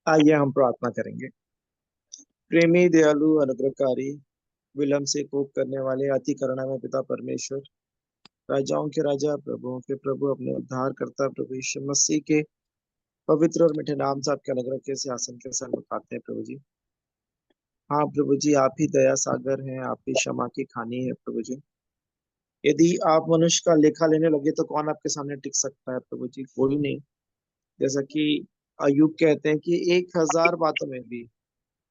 आइए हम प्रार्थना करेंगे। प्रेमी दयालु अनुग्रहकारी, विलंब से कोप करने वाले, अति करुणा में पिता परमेश्वर, राजाओं के राजा, प्रभुओं के प्रभु, अपने उद्धार करता प्रभु यीशु मसीह के पवित्र और मीठे नाम से आपके अनुग्रह के सिंहासन के सर झुकाते हैं प्रभु जी। हाँ प्रभु जी, आप ही दया सागर हैं, आप ही क्षमा की खानी है प्रभु जी। यदि आप मनुष्य का लेखा लेने लगे तो कौन आपके सामने टिक सकता है प्रभु जी? कोई नहीं। जैसा कि अय्यूब कहते हैं कि 1,000 बातों में भी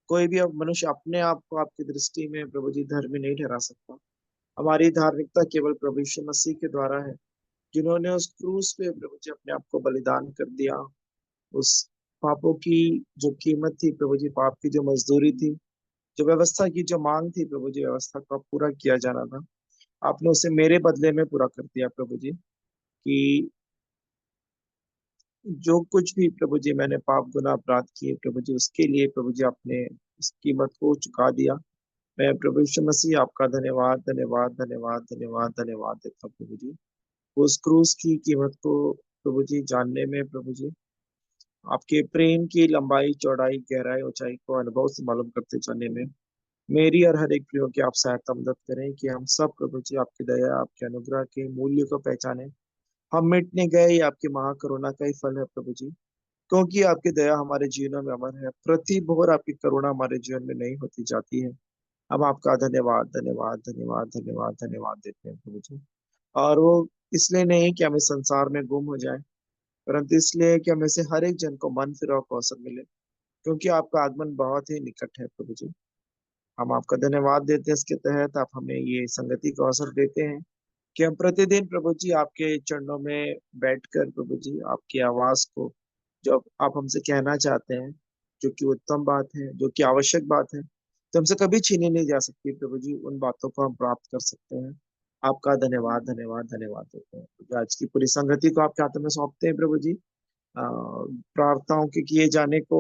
कोई भी अब मनुष्य अपने आप को आपकी दृष्टि में प्रभु जी धर्मी नहीं ठहरा सकता। हमारी धार्मिकता केवल प्रभु यीशु मसीह के द्वारा है, जिन्होंने उस क्रूस पे प्रभु जी अपने आप को बलिदान कर दिया। उस पापों की जो कीमत थी प्रभु जी, पाप की जो मजदूरी थी, जो व्यवस्था की जो मांग थी प्रभु जी, व्यवस्था का पूरा किया जाना था, आपने उसे मेरे बदले में पूरा कर दिया प्रभु जी। कि जो कुछ भी प्रभु जी मैंने पाप गुनाह अपराध किए प्रभु जी, उसके लिए प्रभु जी आपने उस कीमत को चुका दिया। मैं प्रभु यीशु मसीह आपका धन्यवाद धन्यवाद धन्यवाद धन्यवाद धन्यवाद देता हूँ प्रभु जी। उस क्रूस की कीमत को प्रभु जी जानने में प्रभु जी, आपके प्रेम की लंबाई चौड़ाई गहराई ऊंचाई को अनुभव से मालूम करते जाने में मेरी और हर एक प्रियो की आप सहायता मदद करें कि हम सब प्रभु जी आपकी दया आपके अनुग्रह के मूल्य को पहचाने। हम मिटने गए ये आपकी महाकरुणा का ही फल है प्रभु जी, क्योंकि आपकी दया हमारे जीवनों में अमर है, प्रति भोर आपकी करुणा हमारे जीवन में नहीं होती जाती है। हम आपका धन्यवाद धन्यवाद धन्यवाद धन्यवाद धन्यवाद देते हैं प्रभु जी। और वो इसलिए नहीं कि हमें संसार में गुम हो जाए, परंतु इसलिए कि हमें से हर एक जन को मन फिराव का अवसर मिले, क्योंकि आपका आगमन बहुत ही निकट है प्रभु जी। हम आपका धन्यवाद देते हैं, इसके तहत आप हमें ये संगति का अवसर देते हैं कि हम प्रतिदिन प्रभु जी आपके चरणों में बैठकर प्रभु जी आपकी आवाज को, जो आप हमसे कहना चाहते हैं, जो कि उत्तम बात है, जो कि आवश्यक बात है, तो हमसे कभी छीनी नहीं जा सकती प्रभु जी, उन बातों को हम प्राप्त कर सकते हैं। आपका धन्यवाद धन्यवाद धन्यवाद देते हैं। तो आज की पूरी संगति को आपके हाथों में सौंपते हैं प्रभु जी। प्रार्थनाओं के किए जाने को,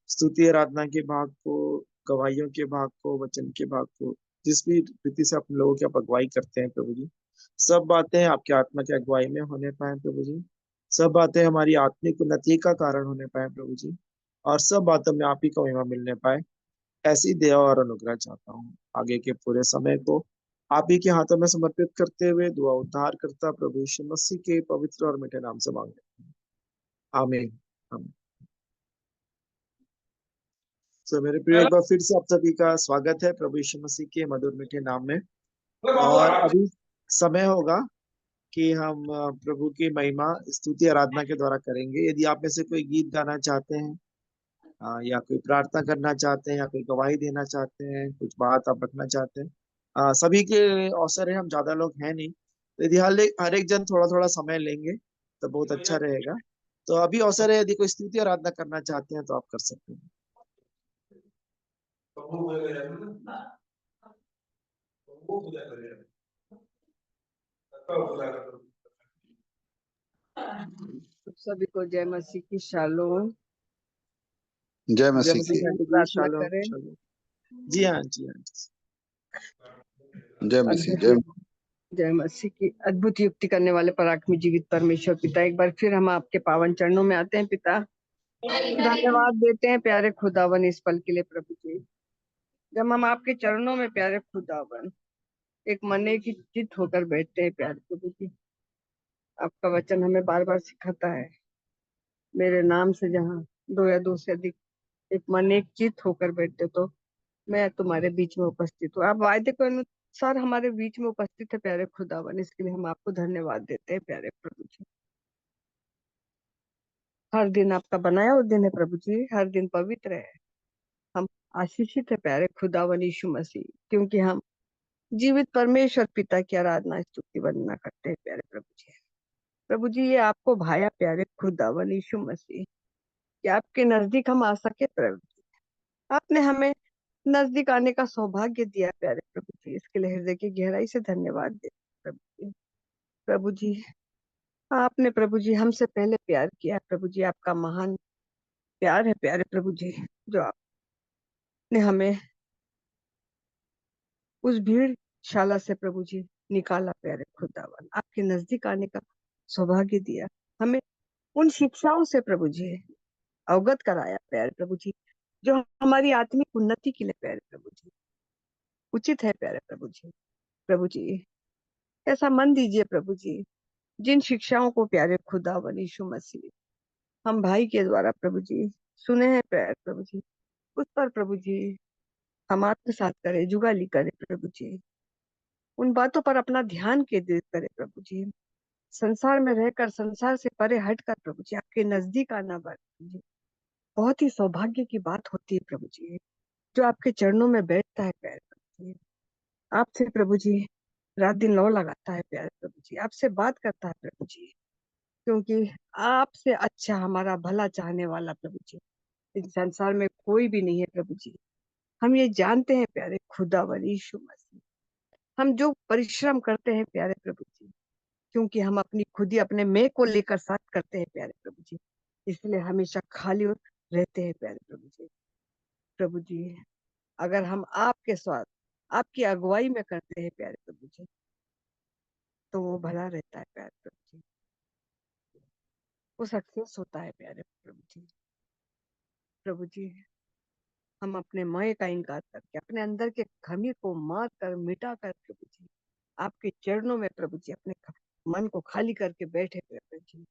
स्तुति आराधना के भाग को, गवाहियों के भाग को, वचन के भाग को, जिस भी रीति से अपने लोगों की आप अगुवाई करते हैं प्रभु जी, सब बातें आपके आत्मा की अगुवाई में होने पाए प्रभु जी। सब बातें हमारी आत्मिक उन्नति का कारण होने पाए प्रभु जी, और सब बातों में आप ही का महिमा मिलने पाए। ऐसी दया और अनुग्रह चाहता हूँ। आगे के पूरे समय को आप ही के हाथों में समर्पित करते हुए दुआ उद्धार करता प्रभु यीशु मसीह के पवित्र और मीठे नाम से मांगते हैं। आमीन आमीन। तो मेरे प्रिय, एक बार फिर से आप सभी का स्वागत है प्रभु यीशु मसीह के मधुर मीठे नाम में। और अभी समय होगा कि हम प्रभु की महिमा स्तुति आराधना के द्वारा करेंगे। यदि आप में से कोई गीत गाना चाहते हैं, या कोई प्रार्थना करना चाहते हैं, या कोई गवाही देना चाहते हैं, कुछ बात आप रखना चाहते हैं, सभी के अवसर है, हम ज्यादा लोग हैं नहीं, तो यदि हर एक जन थोड़ा थोड़ा समय लेंगे तो बहुत अच्छा रहेगा। तो अभी अवसर है, यदि कोई स्तुति आराधना करना चाहते हैं तो आप कर सकते हैं। सभी को जय मसीह की शालोम। जय जय मसीह मसीह की। आंटी जी, प्रार्थना शालोम करें। शालोम। जी हाँ जी हाँ जी। जय मसीह अद्भुत जय। जय मसीह की अद्भुत युक्ति करने वाले पराक्रमी जीवित परमेश्वर पिता, एक बार फिर हम आपके पावन चरणों में आते हैं पिता। धन्यवाद देते हैं प्यारे खुदावन इस पल के लिए प्रभु जी, जब हम आपके चरणों में प्यारे खुदावन एक मन की चित होकर बैठते हैं प्यारे प्रभु जी। आपका वचन हमें बार बार सिखाता है, मेरे नाम से जहाँ दो या दो से अधिक एक मन एक चित होकर बैठते तो मैं तुम्हारे बीच में उपस्थित हूँ। आप वायदे के अनुसार हमारे बीच में उपस्थित है प्यारे खुदावन, इसके लिए हम आपको धन्यवाद देते हैं प्यारे प्रभु जी। हर दिन आपका बनाया हुआ दिन है प्रभु जी, हर दिन पवित्र है। हम आशीषित है प्यारे खुदावन यीशु मसीह, क्योंकि हम जीवित परमेश्वर पिता की आराधना स्तुति वंदना करते हैं प्यारे प्रभु जी। प्रभु जी, ये आपको भाया प्यारे खुदावन यीशु मसीह कि आपके नजदीक हम आ सके प्रभु जी। आपने हमें नजदीक आने का सौभाग्य दिया प्यारे प्रभु जी, इसके लिए हृदय की गहराई से धन्यवाद देते प्रभु जी। प्रभु जी, आपने प्रभु जी हमसे पहले प्यार किया प्रभु जी, आपका महान प्यार है प्यारे प्रभु जी, जो आपने हमें उस भीड़ शाला से प्रभु जी निकाला प्यारे खुदावन, आपके नजदीक आने का सौभाग्य दिया हमें उन शिक्षाओं से प्रभु जी, अवगत कराया प्यारे प्रभु जी, जो हमारी आत्मिक उन्नति के लिए प्यारे प्रभु जी उचित है प्यारे प्रभु जी। प्रभु जी, ऐसा मन दीजिए प्रभु जी, जिन शिक्षाओं को प्यारे खुदावन यीशु मसीह हम भाई के द्वारा प्रभु जी सुने हैं प्यारे प्रभु जी, उस पर प्रभु जी हम आत्मसात करें, जुगाली करें प्रभु जी, उन बातों पर अपना ध्यान केंद्रित करें प्रभु जी। संसार में रहकर, संसार से परे हटकर प्रभु जी आपके नजदीक आना प्रभु जी बहुत ही सौभाग्य की बात होती है प्रभु जी, जो आपके चरणों में बैठता है प्यारे प्रभु जी, आपसे प्रभु जी रात दिन लौ लगाता है प्यारे प्रभु जी, आपसे बात करता है प्रभु जी, क्योंकि आपसे अच्छा हमारा भला चाहने वाला प्रभु जी इस संसार में कोई भी नहीं है प्रभु जी। हम ये जानते हैं प्यारे खुदावन यीशु मसीह, हम जो परिश्रम करते हैं प्यारे प्रभु जी, क्योंकि हम अपनी खुद ही अपने मैं को लेकर साथ करते हैं प्यारे प्रभु जी, इसलिए हमेशा खाली रहते हैं प्यारे प्रभु जी। प्रभु जी, अगर हम आपके स्वाद आपकी अगुवाई में करते हैं प्यारे प्रभु जी, तो वो भला रहता है प्यारे प्रभु जी, वो सक्सेस होता है प्यारे प्रभु जी। प्रभु जी, हम अपने मैं का इनकार करके अपने अंदर के खमीर को मार कर मिटा कर प्रभु जी आपके चरणों में प्रभु जी अपने मन को खाली करके बैठे प्रभु जी।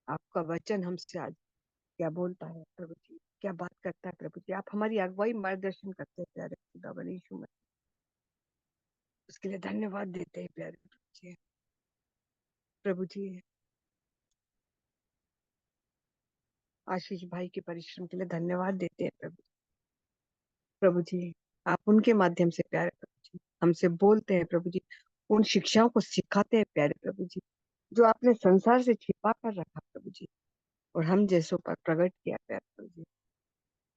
आपका वचन हमसे आज क्या बोलता है प्रभु जी, क्या बात करता है प्रभु जी, आप हमारी अगुवाई मार्गदर्शन करते हैं प्यारे खुदावन यीशु मसीह, उसके लिए धन्यवाद देते हैं प्यारे प्रभु जी। प्रभु जी, आशीष भाई के परिश्रम के लिए धन्यवाद देते हैं प्रभु। प्रभु जी, आप उनके माध्यम से प्यारे प्रभु जी हमसे बोलते हैं प्रभु जी, उन शिक्षाओं को सिखाते हैं प्यारे प्रभु जी, जो आपने संसार से छिपा कर रखा प्रभु जी, और हम जैसों पर प्रकट किया प्यारे प्रभु जी।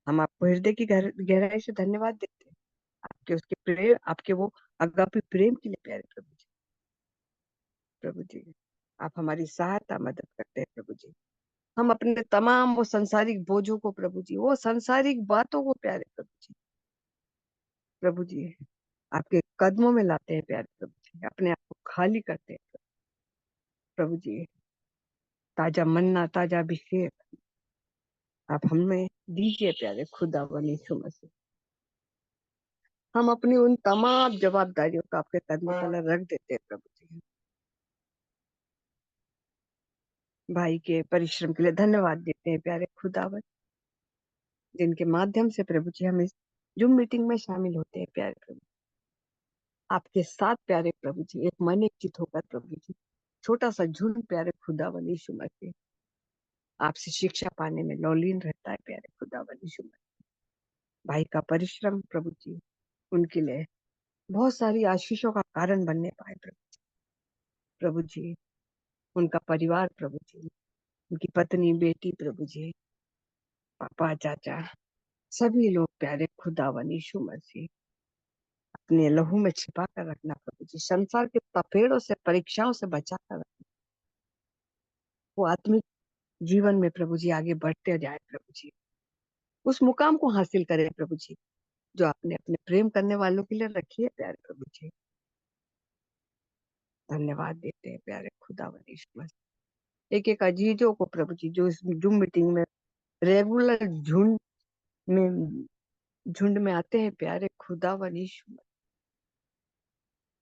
हम आपको हृदय की गहराई से धन्यवाद देते हैं, आपके उसके प्रेम, आपके वो अगापी प्रेम के लिए प्यारे प्रभु जी। प्रभु जी, आप हमारी सहायता मदद करते हैं प्रभु जी, हम अपने तमाम वो संसारिक बोझों को प्रभु जी, वो संसारिक बातों को प्यारे प्रभु जी, प्रभु जी आपके कदमों में लाते हैं प्यारे प्रभु जी, अपने आप को खाली करते हैं प्रभु जी। ताजा मन्ना, ताजा अभिषेक आप हमें दीजिए प्यारे खुदावन यीशु मसीह। हम अपनी उन तमाम जवाबदारियों को आपके कदमों तले रख देते हैं प्रभु जी। भाई के परिश्रम के लिए धन्यवाद देते हैं प्यारे खुदावन, जिनके माध्यम से प्रभु जी हम इस जूम मीटिंग में शामिल होते हैं प्यारे प्रभु, आपके साथ प्यारे प्रभु जी एक मन एक चित होकर प्रभु जी, छोटा सा झुंड प्यारे खुदावन यीशु मसीह आपसे शिक्षा पाने में लौलीन रहता है प्यारे खुदावन यीशु मसीह। भाई का परिश्रम प्रभु जी उनके लिए बहुत सारी आशीषों का कारण बनने पाए प्रभु जी, उनका परिवार प्रभु जी, उनकी पत्नी, बेटी प्रभु जी, पापा, चाचा, सभी लोग प्यारे खुदावन यीशु मसीह अपने लहू में छिपा कर रखना प्रभु जी, संसार के तपेड़ों से, परीक्षाओं से बचा कर रखना, वो आत्मिक जीवन में प्रभु जी आगे बढ़ते जाए प्रभु जी, उस मुकाम को हासिल करे प्रभु जी, जो आपने अपने प्रेम करने वालों के लिए रखी है प्यारे प्रभु जी। धन्यवाद देते हैं प्यारे खुदावन यीशु मसीह, एक एक अजीजों को प्रभु जी, जो इस जूम मीटिंग में रेगुलर में झुंड में आते हैं प्यारे खुदावन यीशु मसीह,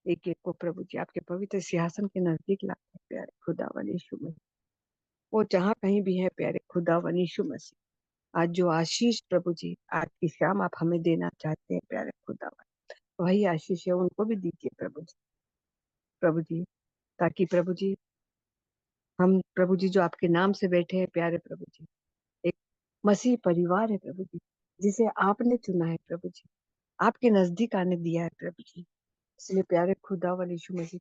एक एक को प्रभु जी आपके पवित्र सिंहासन के नजदीक लाते हैं प्यारे खुदावन यीशु मसीह, वो जहाँ कहीं भी है प्यारे खुदावन यीशु मसीह, आज जो आशीष प्रभु जी आज की शाम आप हमें देना चाहते हैं प्यारे खुदावन, वही आशीष है उनको भी दीजिए प्रभु जी। प्रभु जी, ताकि प्रभु जी हम प्रभु जी जो आपके नाम से बैठे हैं प्यारे प्रभु जी, एक मसीह परिवार है प्रभु जी, जिसे आपने चुना है प्रभु जी, आपके नजदीक आने दिया है प्रभु जी, इसलिए प्यारे खुदावन यीशु मसीह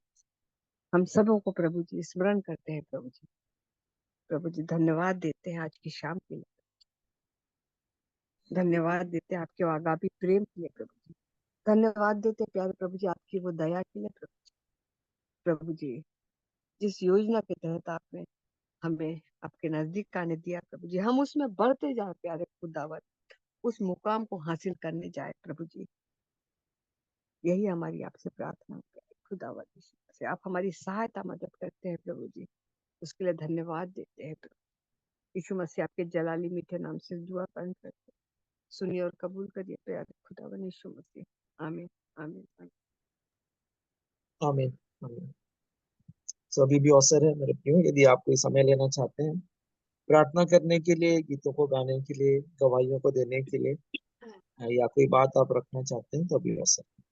हम सबों को प्रभु जी स्मरण करते हैं प्रभु जी। प्रभु जी धन्यवाद देते हैं आज की शाम के लिए, धन्यवाद देते हैं आपके आगामी प्रेम के लिए प्रभु जी, धन्यवाद देते हैं प्यारे प्रभु जी आपकी वो दया के लिए प्रभु जी, जिस योजना के तहत आपने हमें आपके नजदीक आने दिया प्रभु जी, हम उसमें बढ़ते जाए प्यारे खुदावन, उस मुकाम को हासिल करने जाए प्रभु जी, यही हमारी आपसे प्रार्थना है खुदावन यीशु से, आप हमारी सहायता मदद करते हैं प्रभु जी, उसके लिए धन्यवाद देते हैं प्रभु। यीशु मसीह आपके जलाली मीठे नाम से दुआ पाठ करते सुनिए और कबूल करिए प्यारे खुदावन यीशु मसीह। आमीन आमीन आमीन। आमीन आमीन। तो अभी भी अवसर है मेरे प्रियो, यदि आप कोई समय लेना चाहते हैं प्रार्थना करने के लिए, गीतों को गाने के लिए, गवाहियों को देने के लिए, या कोई बात आप रखना चाहते हैं तो अभी अवसर है।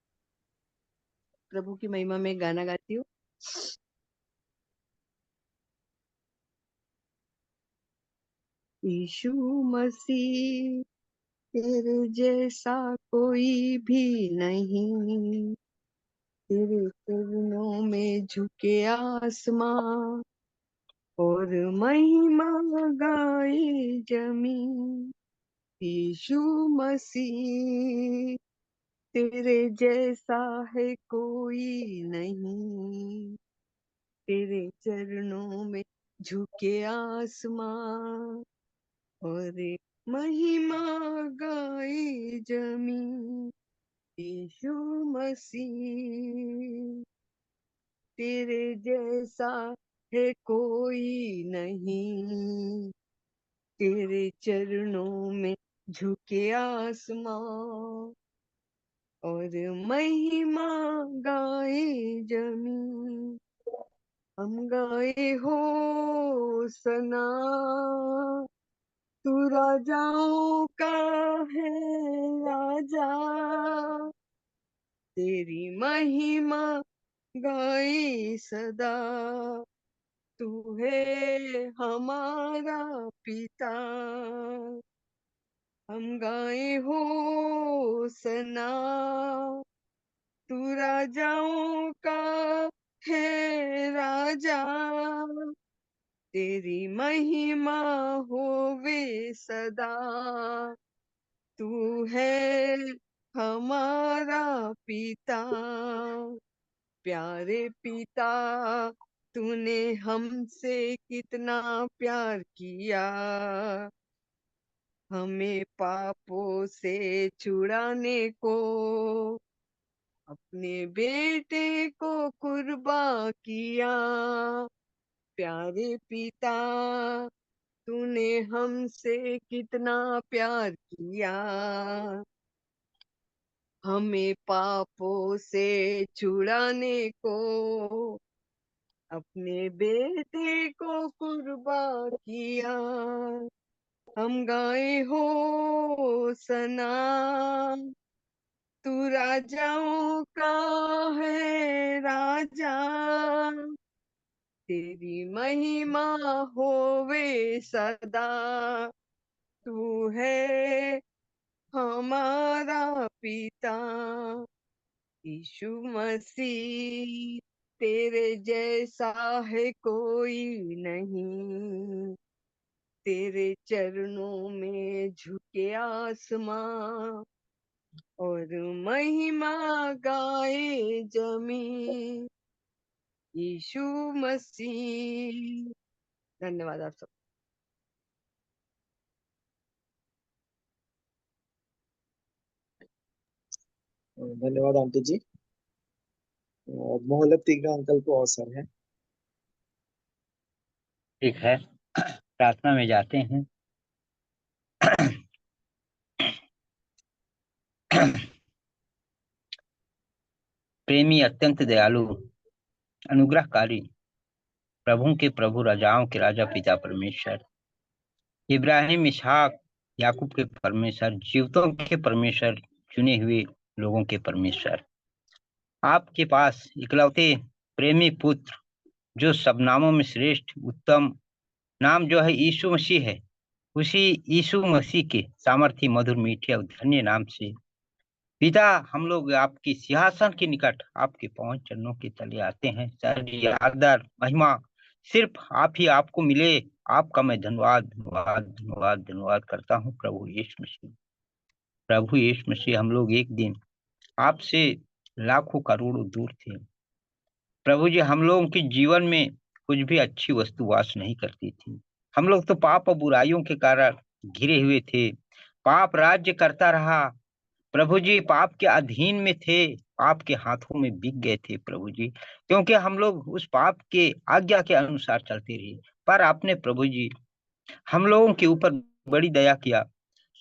प्रभु की महिमा में गाना गाती हूँ। यीशु मसीह तेरे जैसा कोई भी नहीं, तेरे चरणों में झुके आसमां और महिमा गाए जमीन। यीशु मसीह तेरे जैसा है कोई नहीं, तेरे चरणों में झुके आसमां और महिमा गाए जमीन। यीशु मसीह तेरे जैसा है कोई नहीं, तेरे चरणों में झुके आसमां और महिमा गाए जमीन। हम गाए हो सना, तू राजाओं का है राजा, तेरी महिमा गाए सदा, तू है हमारा पिता। हम गाए हो सना, तू राजाओं का है राजा, तेरी महिमा होवे सदा, तू है हमारा पिता। प्यारे पिता तूने हमसे कितना प्यार किया, हमें पापों से छुड़ाने को अपने बेटे को कुर्बान किया। प्यारे पिता तूने हमसे कितना प्यार किया, हमें पापों से छुड़ाने को अपने बेटे को कुर्बान किया। हम गाए हो सना, तू राजाओं का है राजा, तेरी महिमा होवे सदा, तू है हमारा पिता। यीशु मसीह तेरे जैसा है कोई नहीं, तेरे चरणों में झुके आसमां और महिमा गाए जमीन। यीशु मसीह। धन्यवाद आप सब। धन्यवाद आंटी जी। मोहल्लत तिग्गा अंकल को अवसर है। ठीक है, प्रार्थना में जाते हैं। प्रेमी, अत्यंत दयालु, अनुग्रहकारी, प्रभु के प्रभु, राजाओं के राजा, पिता परमेश्वर, इब्राहिम, इसहाक, याकूब के परमेश्वर, जीवितों के परमेश्वर, चुने हुए लोगों के परमेश्वर, आपके पास इकलौते प्रेमी पुत्र जो सब नामों में श्रेष्ठ उत्तम नाम जो है यीशु मसीह है, उसी यीशु मसीह के सामर्थ्य मधुर मीठे और धन्य नाम से पिता हम लोग आपकी सिंहासन के निकट आपके पांव चरणों के तले आते हैं। सारी आदर महिमा सिर्फ आप ही आपको मिले, आपका मैं धन्यवाद धन्यवाद धन्यवाद धन्यवाद करता हूँ प्रभु यीशु मसीह। प्रभु यीशु मसीह, हम लोग एक दिन आपसे लाखों करोड़ों दूर थे प्रभु जी। हम लोगों के जीवन में कुछ भी अच्छी वस्तु वास नहीं करती थी। हम लोग तो पाप और बुराइयों के कारण घिरे हुए थे। पाप राज्य करता रहा प्रभु जी, पाप के अधीन में थे, पाप के हाथों में बिक गए थे प्रभु जी, क्योंकि हम लोग उस पाप के आज्ञा के अनुसार चलते रहे। पर आपने प्रभु जी हम लोगों के ऊपर बड़ी दया किया,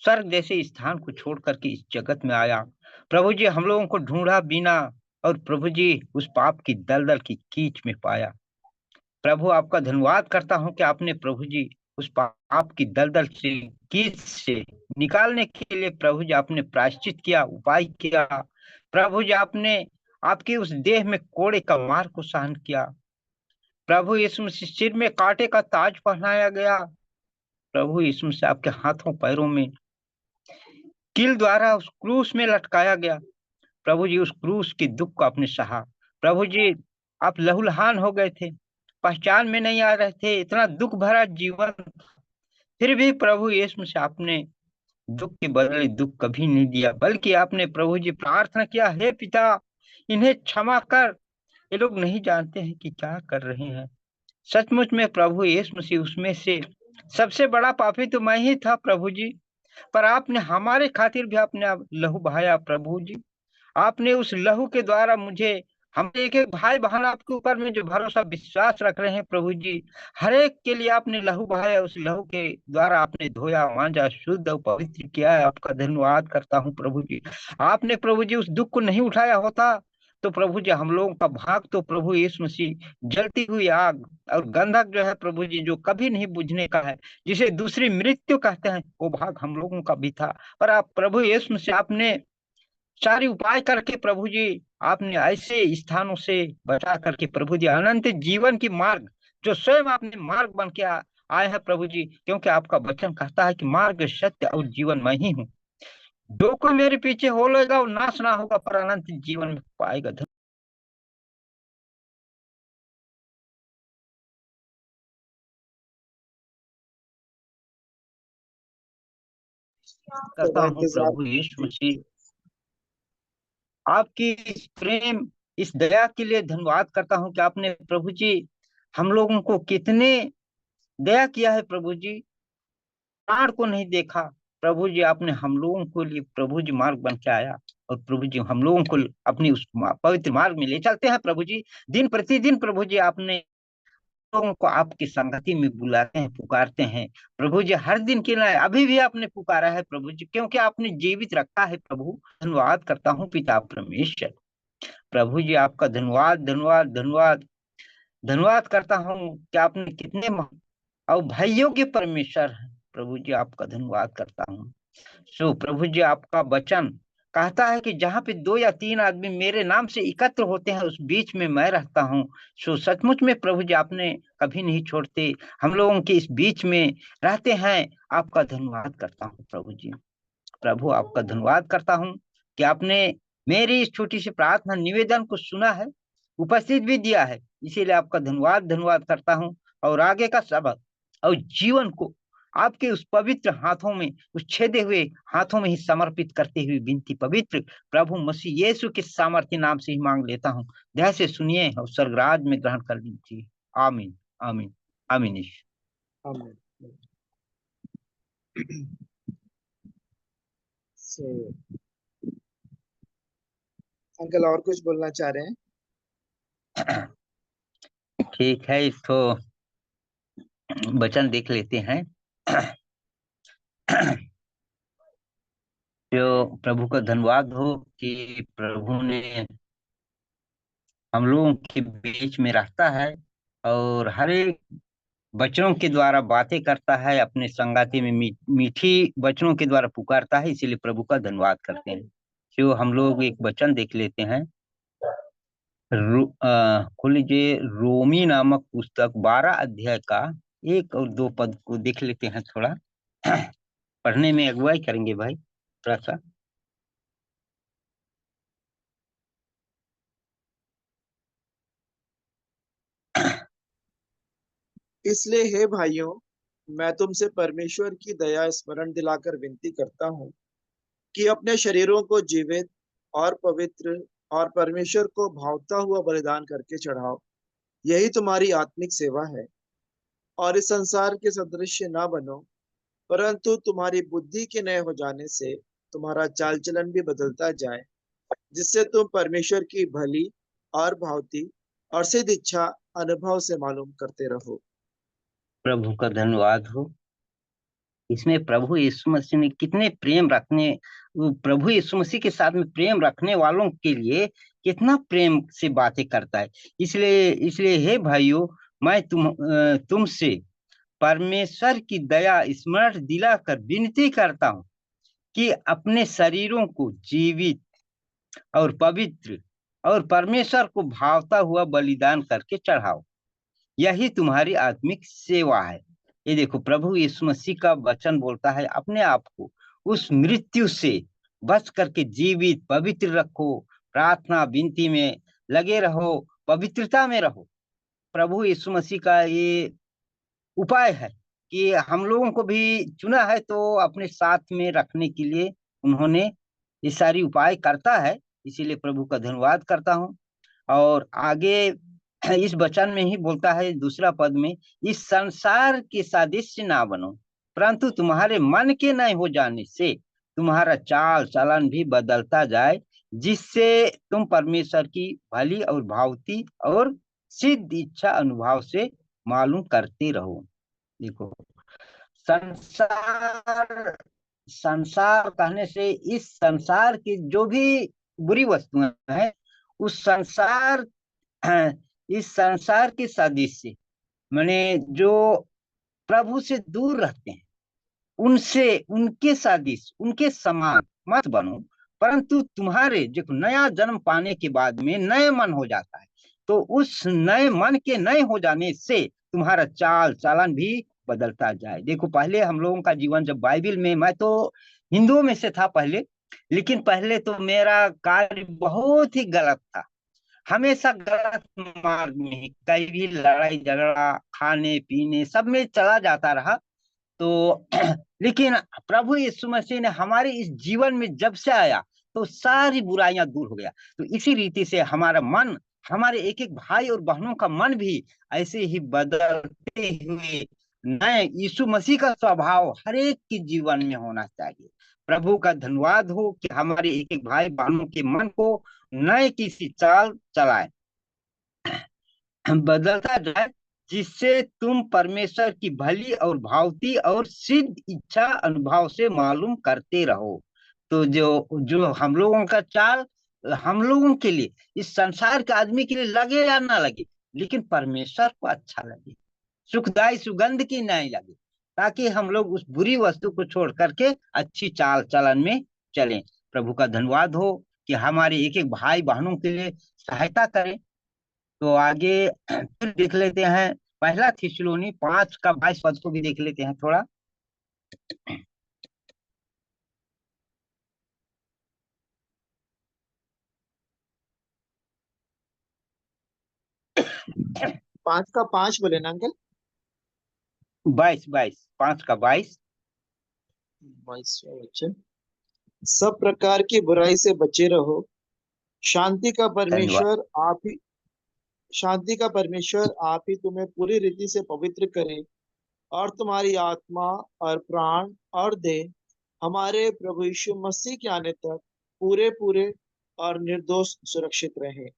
स्वर्ग जैसे स्थान को छोड़ करके इस जगत में आया। प्रभु जी हम लोगों को ढूंढा बिना, और प्रभु जी उस पाप की दलदल की कीच में पाया। प्रभु आपका धन्यवाद करता हूं कि आपने प्रभु जी उस पाप की दलदल से, कीच से निकालने के लिए प्रभु जी आपने प्रायश्चित किया, उपाय किया। प्रभु जी आपने आपकी उस देह में कोड़े का मार को सहन किया। प्रभु यीशु मसीह सिर में कांटे का ताज पहनाया गया। प्रभु यीशु मसीह आपके हाथों पैरों में कील द्वारा उस क्रूस में लटकाया गया। प्रभु जी उस क्रूस की दुख को आपने सहा। प्रभु जी आप लहूलुहान हो गए थे, पहचान में नहीं आ रहे थे, इतना दुख भरा जीवन, फिर भी प्रभु यीशु मसीह आपने दुख के बदले दुख कभी नहीं दिया, बल्कि आपने प्रभु जी प्रार्थना किया, हे पिता इन्हें क्षमा कर, ये लोग नहीं जानते हैं कि क्या कर रहे हैं। सचमुच में प्रभु यीशु मसीह उसमें से सबसे बड़ा पापी तो मैं ही था प्रभु जी, पर आपने हमारे खातिर भी अपने लहू बहाया। प्रभु जी आपने उस लहू के द्वारा मुझे, हम एक एक भाई बहन आपके ऊपर में जो भरोसा विश्वास रख रहे हैं प्रभु जी, हर एक के लिए आपने लहू बहाया। उस लहू के द्वारा आपने धोया, मांजा, शुद्ध और पवित्र किया है। आपका धन्यवाद करता हूँ प्रभु जी। आपने प्रभु जी उस दुख को नहीं उठाया होता तो प्रभु जी हम लोगों का भाग तो प्रभु यीशु मसीह जलती हुई आग और गंधक जो है प्रभु जी, जो कभी नहीं बुझने का है, जिसे दूसरी मृत्यु कहते हैं, वो भाग हम लोगों का भी था। पर आप प्रभु यीशु मसीह आपने सारी उपाय करके प्रभु जी आपने ऐसे स्थानों से बचा करके प्रभु जी अनंत जीवन की मार्ग, जो स्वयं आपने मार्ग बन के आए हैं प्रभु जी, क्योंकि आपका वचन कहता है कि मार्ग, सत्य और जीवन मैं ही हूँ। जो कोई मेरे पीछे हो लेगा वो नाश ना होगा पर अनंत जीवन में पाएगा। करता थोड़ा हूँ इंतजार प्रभु यीशु मसीह, कीजिए। आपकी इस प्रेम, इस दया के लिए धन्यवाद करता हूँ कि आपने प्रभु जी हम लोगों को कितने दया किया है प्रभु जी। प्राण को नहीं देखा प्रभु जी, आपने हम लोगों को लिए प्रभु जी मार्ग बन के आया, और प्रभु जी हम लोगों को अपनी उस पवित्र मार्ग में ले चलते हैं प्रभु जी। दिन प्रतिदिन प्रभु जी आपने लोगों को आपकी संगति में बुलाते हैं, पुकारते हैं प्रभु जी। हर दिन के लिए अभी भी आपने पुकारा है प्रभु जी, क्योंकि आपने जीवित रखा है प्रभु। धन्यवाद करता हूँ पिता परमेश्वर। प्रभु जी आपका धन्यवाद, धन्यवाद, धन्यवाद, धन्यवाद करता हूँ कि आपने कितने और भाइयों के परमेश्वर हैं प्रभु जी। आपका धन्यवाद करता हूँ। सो प्रभु जी आपका वचन कहता है कि जहाँ पे 2 या 3 आदमी मेरे नाम से एकत्र होते हैं उस बीच में मैं रहता हूँ। सो सचमुच में प्रभु जी आपने कभी नहीं छोड़ते, हम लोगों के इस बीच में रहते हैं। आपका धन्यवाद करता हूँ प्रभु जी। प्रभु आपका धन्यवाद करता हूँ कि आपने मेरी इस छोटी सी प्रार्थना निवेदन को सुना है, उपस्थित भी दिया है, इसीलिए आपका धन्यवाद, धन्यवाद करता हूँ। और आगे का सबक और जीवन को आपके उस पवित्र हाथों में, उस छेदे हुए हाथों में ही समर्पित करते हुए विनती पवित्र प्रभु मसीह यीशु के सामर्थ्य नाम से ही मांग लेता हूँ। ध्यान से सुनिए और स्वर्गराज में ग्रहण कर लीजिए। आमीन, आमीन, आमीन। आमीन। So, अंकल और कुछ बोलना चाह रहे हैं? ठीक है, तो वचन देख लेते हैं। जो प्रभु का धन्यवाद हो कि प्रभु ने हम लोगों के बीच में रहता है और हर एक वचनों के द्वारा बातें करता है, अपने संगाती में मीठी वचनों के द्वारा पुकारता है, इसीलिए प्रभु का धन्यवाद करते हैं। जो हम लोग एक वचन देख लेते हैं, खोल लीजिए रोमी नामक पुस्तक 12 अध्याय का 1 और 2 पद को देख लेते हैं। थोड़ा पढ़ने में अगुवाई करेंगे भाई, थोड़ा सा। इसलिए हे भाइयों, मैं तुमसे परमेश्वर की दया स्मरण दिलाकर विनती करता हूँ कि अपने शरीरों को जीवित और पवित्र और परमेश्वर को भावता हुआ बलिदान करके चढ़ाओ। यही तुम्हारी आत्मिक सेवा है। और इस संसार के सदृश ना बनो, परंतु तुम्हारी बुद्धि के नए हो जाने से तुम्हारा चाल चलन भी बदलता जाए, जिससे तुम परमेश्वर की भली और भावती और सिद्ध इच्छा अनुभव से मालूम करते रहो। प्रभु का धन्यवाद हो इसमें प्रभु यीशु मसीह ने कितने प्रेम रखने, प्रभु यीशु मसीह के साथ में प्रेम रखने वालों के लिए कितना प्रेम से बातें करता है। इसलिए इसलिए हे भाइयों, मैं तुमसे परमेश्वर की दया स्मरण दिलाकर विनती करता हूँ कि अपने शरीरों को जीवित और पवित्र और परमेश्वर को भावता हुआ बलिदान करके चढ़ाओ, यही तुम्हारी आत्मिक सेवा है। ये देखो, प्रभु यीशु मसीह का वचन बोलता है अपने आप को उस मृत्यु से बच करके जीवित पवित्र रखो, प्रार्थना विनती में लगे रहो, पवित्रता में रहो। प्रभु यीशु मसीह का ये उपाय है कि हम लोगों को भी चुना है तो अपने साथ में रखने के लिए उन्होंने ये सारी उपाय करता है। इसीलिए प्रभु का धन्यवाद करता हूँ। और आगे इस वचन में ही बोलता है दूसरा पद में, इस संसार के सादृश्य ना बनो, परंतु तुम्हारे मन के नए हो जाने से तुम्हारा चाल चलन भी बदलता जाए, जिससे तुम परमेश्वर की भली और भावती और सिद्ध इच्छा अनुभव से मालूम करते रहो। देखो, संसार संसार कहने से इस संसार की जो भी बुरी वस्तुएं हैं, उस संसार इस संसार के सादृश्य माने जो प्रभु से दूर रहते हैं, उनसे उनके सादृश्य उनके समान मत बनो, परंतु तुम्हारे जो नया जन्म पाने के बाद में नए मन हो जाता है, तो उस नए मन के नए हो जाने से तुम्हारा चाल चलन भी बदलता जाए। देखो, पहले हम लोगों का जीवन जब बाइबल में, मैं तो हिंदुओं में से था पहले, लेकिन पहले तो मेरा कार्य बहुत ही गलत था, हमेशा गलत मार्ग में, कहीं भी लड़ाई झगड़ा खाने पीने सब में चला जाता रहा। तो लेकिन प्रभु यीशु मसीह ने हमारे इस जीवन में जब से आया तो सारी बुराइयां दूर हो गया। तो इसी रीति से हमारा मन, हमारे एक एक भाई और बहनों का मन भी ऐसे ही बदलते हुए नए यीशु मसीह का स्वभाव हर एक के जीवन में होना चाहिए। प्रभु का धन्यवाद हो कि हमारे एक एक भाई बहनों के मन को नए किसी चाल चलाए, बदलता जाए, जिससे तुम परमेश्वर की भली और भावती और सिद्ध इच्छा अनुभव से मालूम करते रहो। तो जो जो हम लोगों का चाल, हम लोगों के लिए, इस संसार के आदमी के लिए लगे या ना लगे, लेकिन परमेश्वर को अच्छा लगे, सुखदायी सुगंध की नहीं लगे, ताकि हम लोग उस बुरी वस्तु को छोड़ करके अच्छी चाल चलन में चलें। प्रभु का धन्यवाद हो कि हमारे एक एक भाई बहनों के लिए सहायता करें। तो आगे फिर देख लेते हैं पहला थिस्सलुनी 5:22 पद को भी देख लेते हैं थोड़ा। पांच का पांच बोले ना अंकल? 22 5:22। 22वां वचन, सब प्रकार की बुराई से बचे रहो, शांति का धन्यवाद। परमेश्वर आप ही शांति का परमेश्वर आप ही तुम्हें पूरी रीति से पवित्र करे, और तुम्हारी आत्मा और प्राण और देह हमारे प्रभु यीशु मसीह के आने तक पूरे पूरे और निर्दोष सुरक्षित रहे।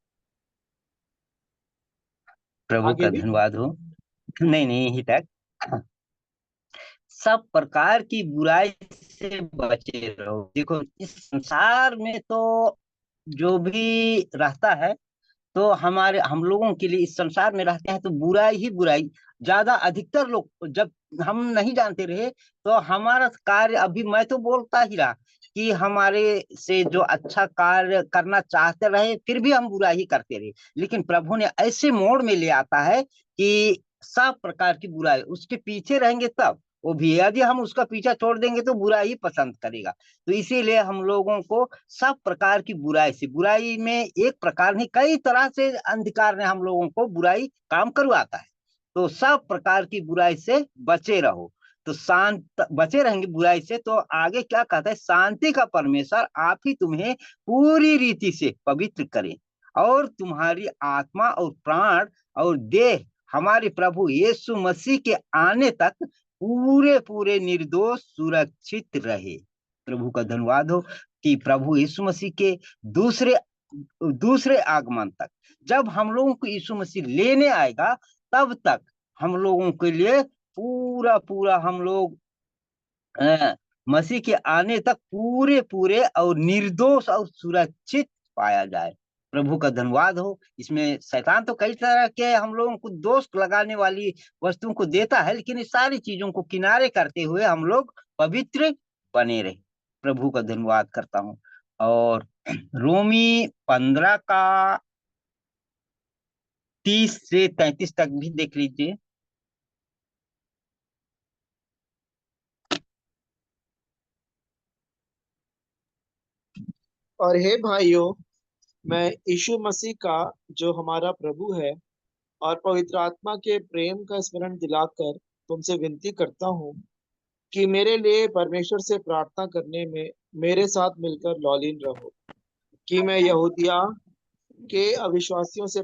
प्रभु आगे का भी धन्यवाद हो। नहीं नहीं, यही तक। सब प्रकार की बुराई से बचे रहो। देखो, इस संसार में तो जो भी रहता है, तो हम लोगों के लिए इस संसार में रहते हैं तो बुराई ही बुराई ज्यादा, अधिकतर लोग, जब हम नहीं जानते रहे तो हमारा कार्य, अभी मैं तो बोलता ही रहा कि हमारे से जो अच्छा कार्य करना चाहते रहे फिर भी हम बुराई ही करते रहे, लेकिन प्रभु ने ऐसे मोड़ में ले आता है कि सब प्रकार की बुराई उसके पीछे रहेंगे, तब वो भी, यदि हम उसका पीछा छोड़ देंगे तो बुराई ही पसंद करेगा। तो इसीलिए हम लोगों को सब प्रकार की बुराई से, बुराई में एक प्रकार नहीं, कई तरह से अंधकार ने हम लोगों को बुराई काम करवाता है, तो सब प्रकार की बुराई से बचे रहो। तो शांत बचे रहेंगे बुराई से, तो आगे क्या कहता है, शांति का परमेश्वर आप ही तुम्हें पूरी रीति से पवित्र करे, और तुम्हारी आत्मा और प्राण और देह हमारे प्रभु यीशु मसीह के आने तक पूरे पूरे निर्दोष सुरक्षित रहे। प्रभु का धन्यवाद हो कि प्रभु यीशु मसीह के दूसरे दूसरे आगमन तक, जब हम लोगों को यीशु मसीह लेने आएगा, तब तक हम लोगों के लिए पूरा पूरा हम लोग मसीह के आने तक पूरे पूरे और निर्दोष और सुरक्षित पाया जाए। प्रभु का धन्यवाद हो। इसमें शैतान तो कई तरह के हम लोगों को दोष लगाने वाली वस्तुओं को देता है, लेकिन इस सारी चीजों को किनारे करते हुए हम लोग पवित्र बने रहे। प्रभु का धन्यवाद करता हूँ। और रोमी 15 का 30 से 33 तक भी देख लीजिए। और हे भाइयों, मैं यीशु मसीह का, जो हमारा प्रभु है, और पवित्र आत्मा के प्रेम का स्मरण दिलाकर तुमसे विनती करता हूँ कि मेरे लिए परमेश्वर से प्रार्थना करने में मेरे साथ मिलकर लौलीन रहो, कि मैं यहूदिया के अविश्वासियों से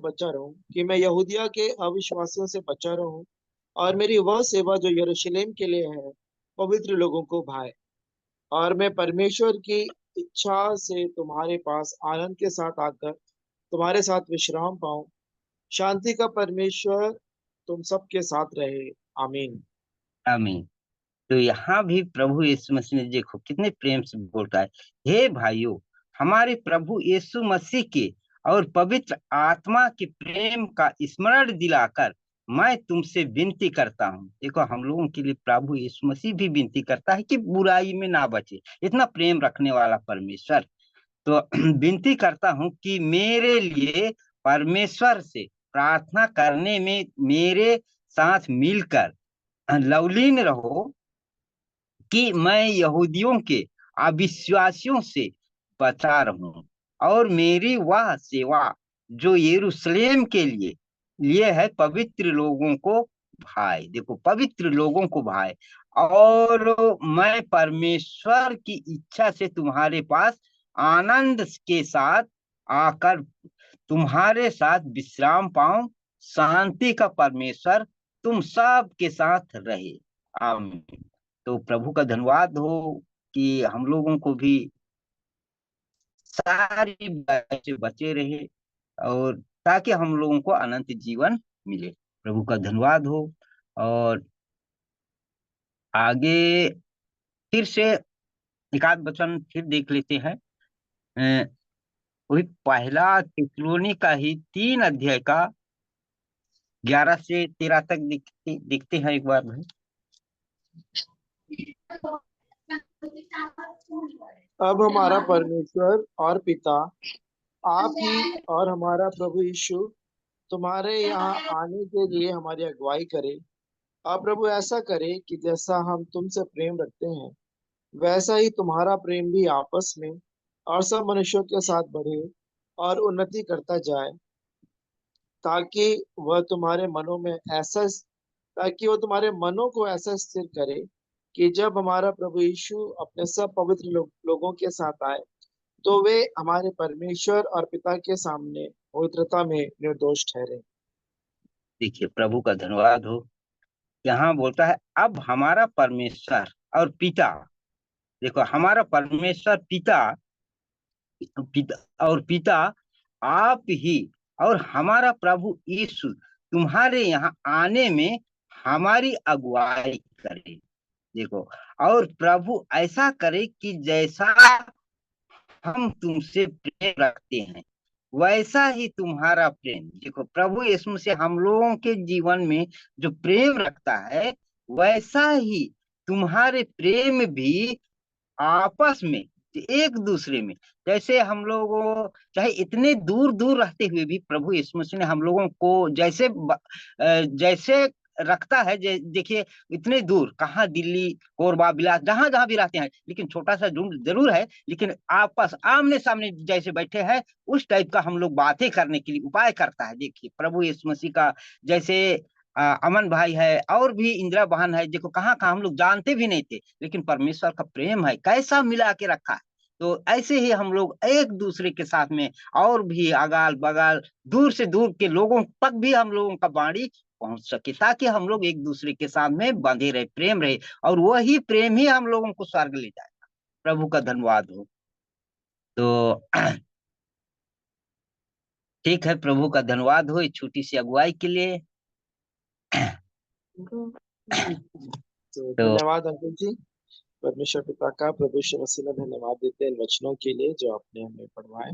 बचा रहूं, और मेरी वह सेवा जो यरूशलेम के लिए है पवित्र लोगों को भाए, और मैं परमेश्वर की इच्छा से तुम्हारे पास आनंद के साथ आकर तुम्हारे साथ विश्राम पाऊं। शांति का परमेश्वर तुम सबके साथ रहे। आमीन। आमीन। तो यहाँ भी प्रभु यीशु मसीह ने देखो कितने प्रेम से बोलता है, हे भाइयों, हमारे प्रभु यीशु मसीह के और पवित्र आत्मा के प्रेम का स्मरण दिलाकर मैं तुमसे विनती करता हूँ। देखो हम लोगों के लिए प्रभु यीशु मसीह भी विनती करता है कि बुराई में ना बचे, इतना प्रेम रखने वाला परमेश्वर। तो विनती करता हूँ कि मेरे लिए परमेश्वर से प्रार्थना करने में मेरे साथ मिलकर लवलीन रहो, कि मैं यहूदियों के अविश्वासियों से बचा रहूं, और मेरी वह सेवा जो यरूशलेम के लिए है पवित्र लोगों को भाई। देखो पवित्र लोगों को भाई, और मैं परमेश्वर की इच्छा से तुम्हारे पास आनंद के साथ आकर तुम्हारे साथ विश्राम पाऊं। शांति का परमेश्वर तुम सब के साथ रहे। आमीन। तो प्रभु का धन्यवाद हो कि हम लोगों को भी सारी बुराई से बचे रहे, और ताकि हम लोगों को अनंत जीवन मिले। प्रभु का धन्यवाद हो। और आगे फिर से एक आध वचन फिर देख लेते हैं। अ, वही पहला थिस्सलुनी का ही 3 अध्याय का 11 से 13 तक देखते हैं एक बार भाई। अब हमारा परमेश्वर और पिता, आप ही और हमारा प्रभु यीशु तुम्हारे यहाँ आने के लिए हमारी अगुवाई करे। आप प्रभु ऐसा करे कि जैसा हम तुमसे प्रेम रखते हैं, वैसा ही तुम्हारा प्रेम भी आपस में और सब मनुष्यों के साथ बढ़े और उन्नति करता जाए, ताकि वह तुम्हारे मनों में ऐसा ताकि वो तुम्हारे मनों को ऐसा स्थिर करे कि जब हमारा प्रभु यीशु अपने सब पवित्र लोगों के साथ आए, तो वे हमारे परमेश्वर और पिता के सामने पवित्रता में निर्दोष ठहरे। देखिए प्रभु का धन्यवाद हो। यहाँ बोलता है अब हमारा परमेश्वर और पिता। देखो हमारा परमेश्वर पिता आप ही और हमारा प्रभु यीशु तुम्हारे यहाँ आने में हमारी अगुवाई करे। देखो, और प्रभु ऐसा करे कि जैसा हम तुमसे प्रेम रखते हैं वैसा ही तुम्हारा प्रेम। देखो प्रभु यीशु से हम लोगों के जीवन में जो प्रेम रखता है, वैसा ही तुम्हारे प्रेम भी आपस में एक दूसरे में। जैसे हम लोगों चाहे इतने दूर दूर रहते हुए भी प्रभु यीशु मसीह ने हम लोगों को जैसे रखता है। देखिए इतने दूर कहाँ, दिल्ली, कोरबा, बिलास, जहां जहां भी रहते हैं, लेकिन छोटा सा झुंड जरूर है, लेकिन आपस आमने सामने जैसे बैठे हैं उस टाइप का हम लोग बातें करने के लिए उपाय करता है। देखिए प्रभु यीशु मसीह का जैसे अमन भाई है और भी इंदिरा बहन है, देखो कहाँ कहाँ हम लोग जानते भी नहीं थे, लेकिन परमेश्वर का प्रेम है कैसा मिला के रखा है। तो ऐसे ही हम लोग एक दूसरे के साथ में और भी अगाल बगाल दूर से दूर के लोगों तक भी हम लोगों का वाणी पहुंच सके, ताकि हम लोग एक दूसरे के साथ में बंधे रहे, प्रेम रहे, और वही प्रेम ही हम लोगों को स्वर्ग ले जाएगा। प्रभु का धन्यवाद हो। तो ठीक है, प्रभु का धन्यवाद हो इस छोटी सी अगुवाई के लिए। तो तो धन्यवाद अंकुल जी। परमेश्वर पिता का प्रभु यीशु मसीह में धन्यवाद देते हैं इन वचनों के लिए जो आपने हमें पढ़वाए।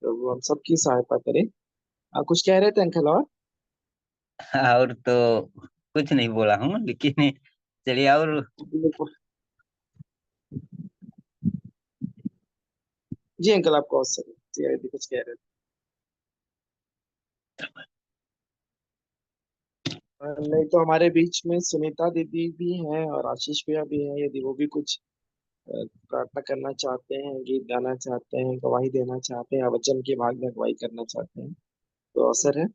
प्रभु हम सबकी सहायता करें। आप कुछ कह रहे थे अंकल? और तो कुछ नहीं बोला हूँ, लेकिन चलिए और जी अंकल, आपको अवसर है। जी यदि कुछ कह रहे थे। नहीं तो हमारे बीच में सुनीता दीदी भी हैं और आशीष भैया भी हैं, यदि वो भी कुछ प्रार्थना करना चाहते हैं, गीत गाना चाहते हैं, गवाही देना चाहते हैं या वचन के भाग में गवाही करना चाहते हैं तो अवसर है।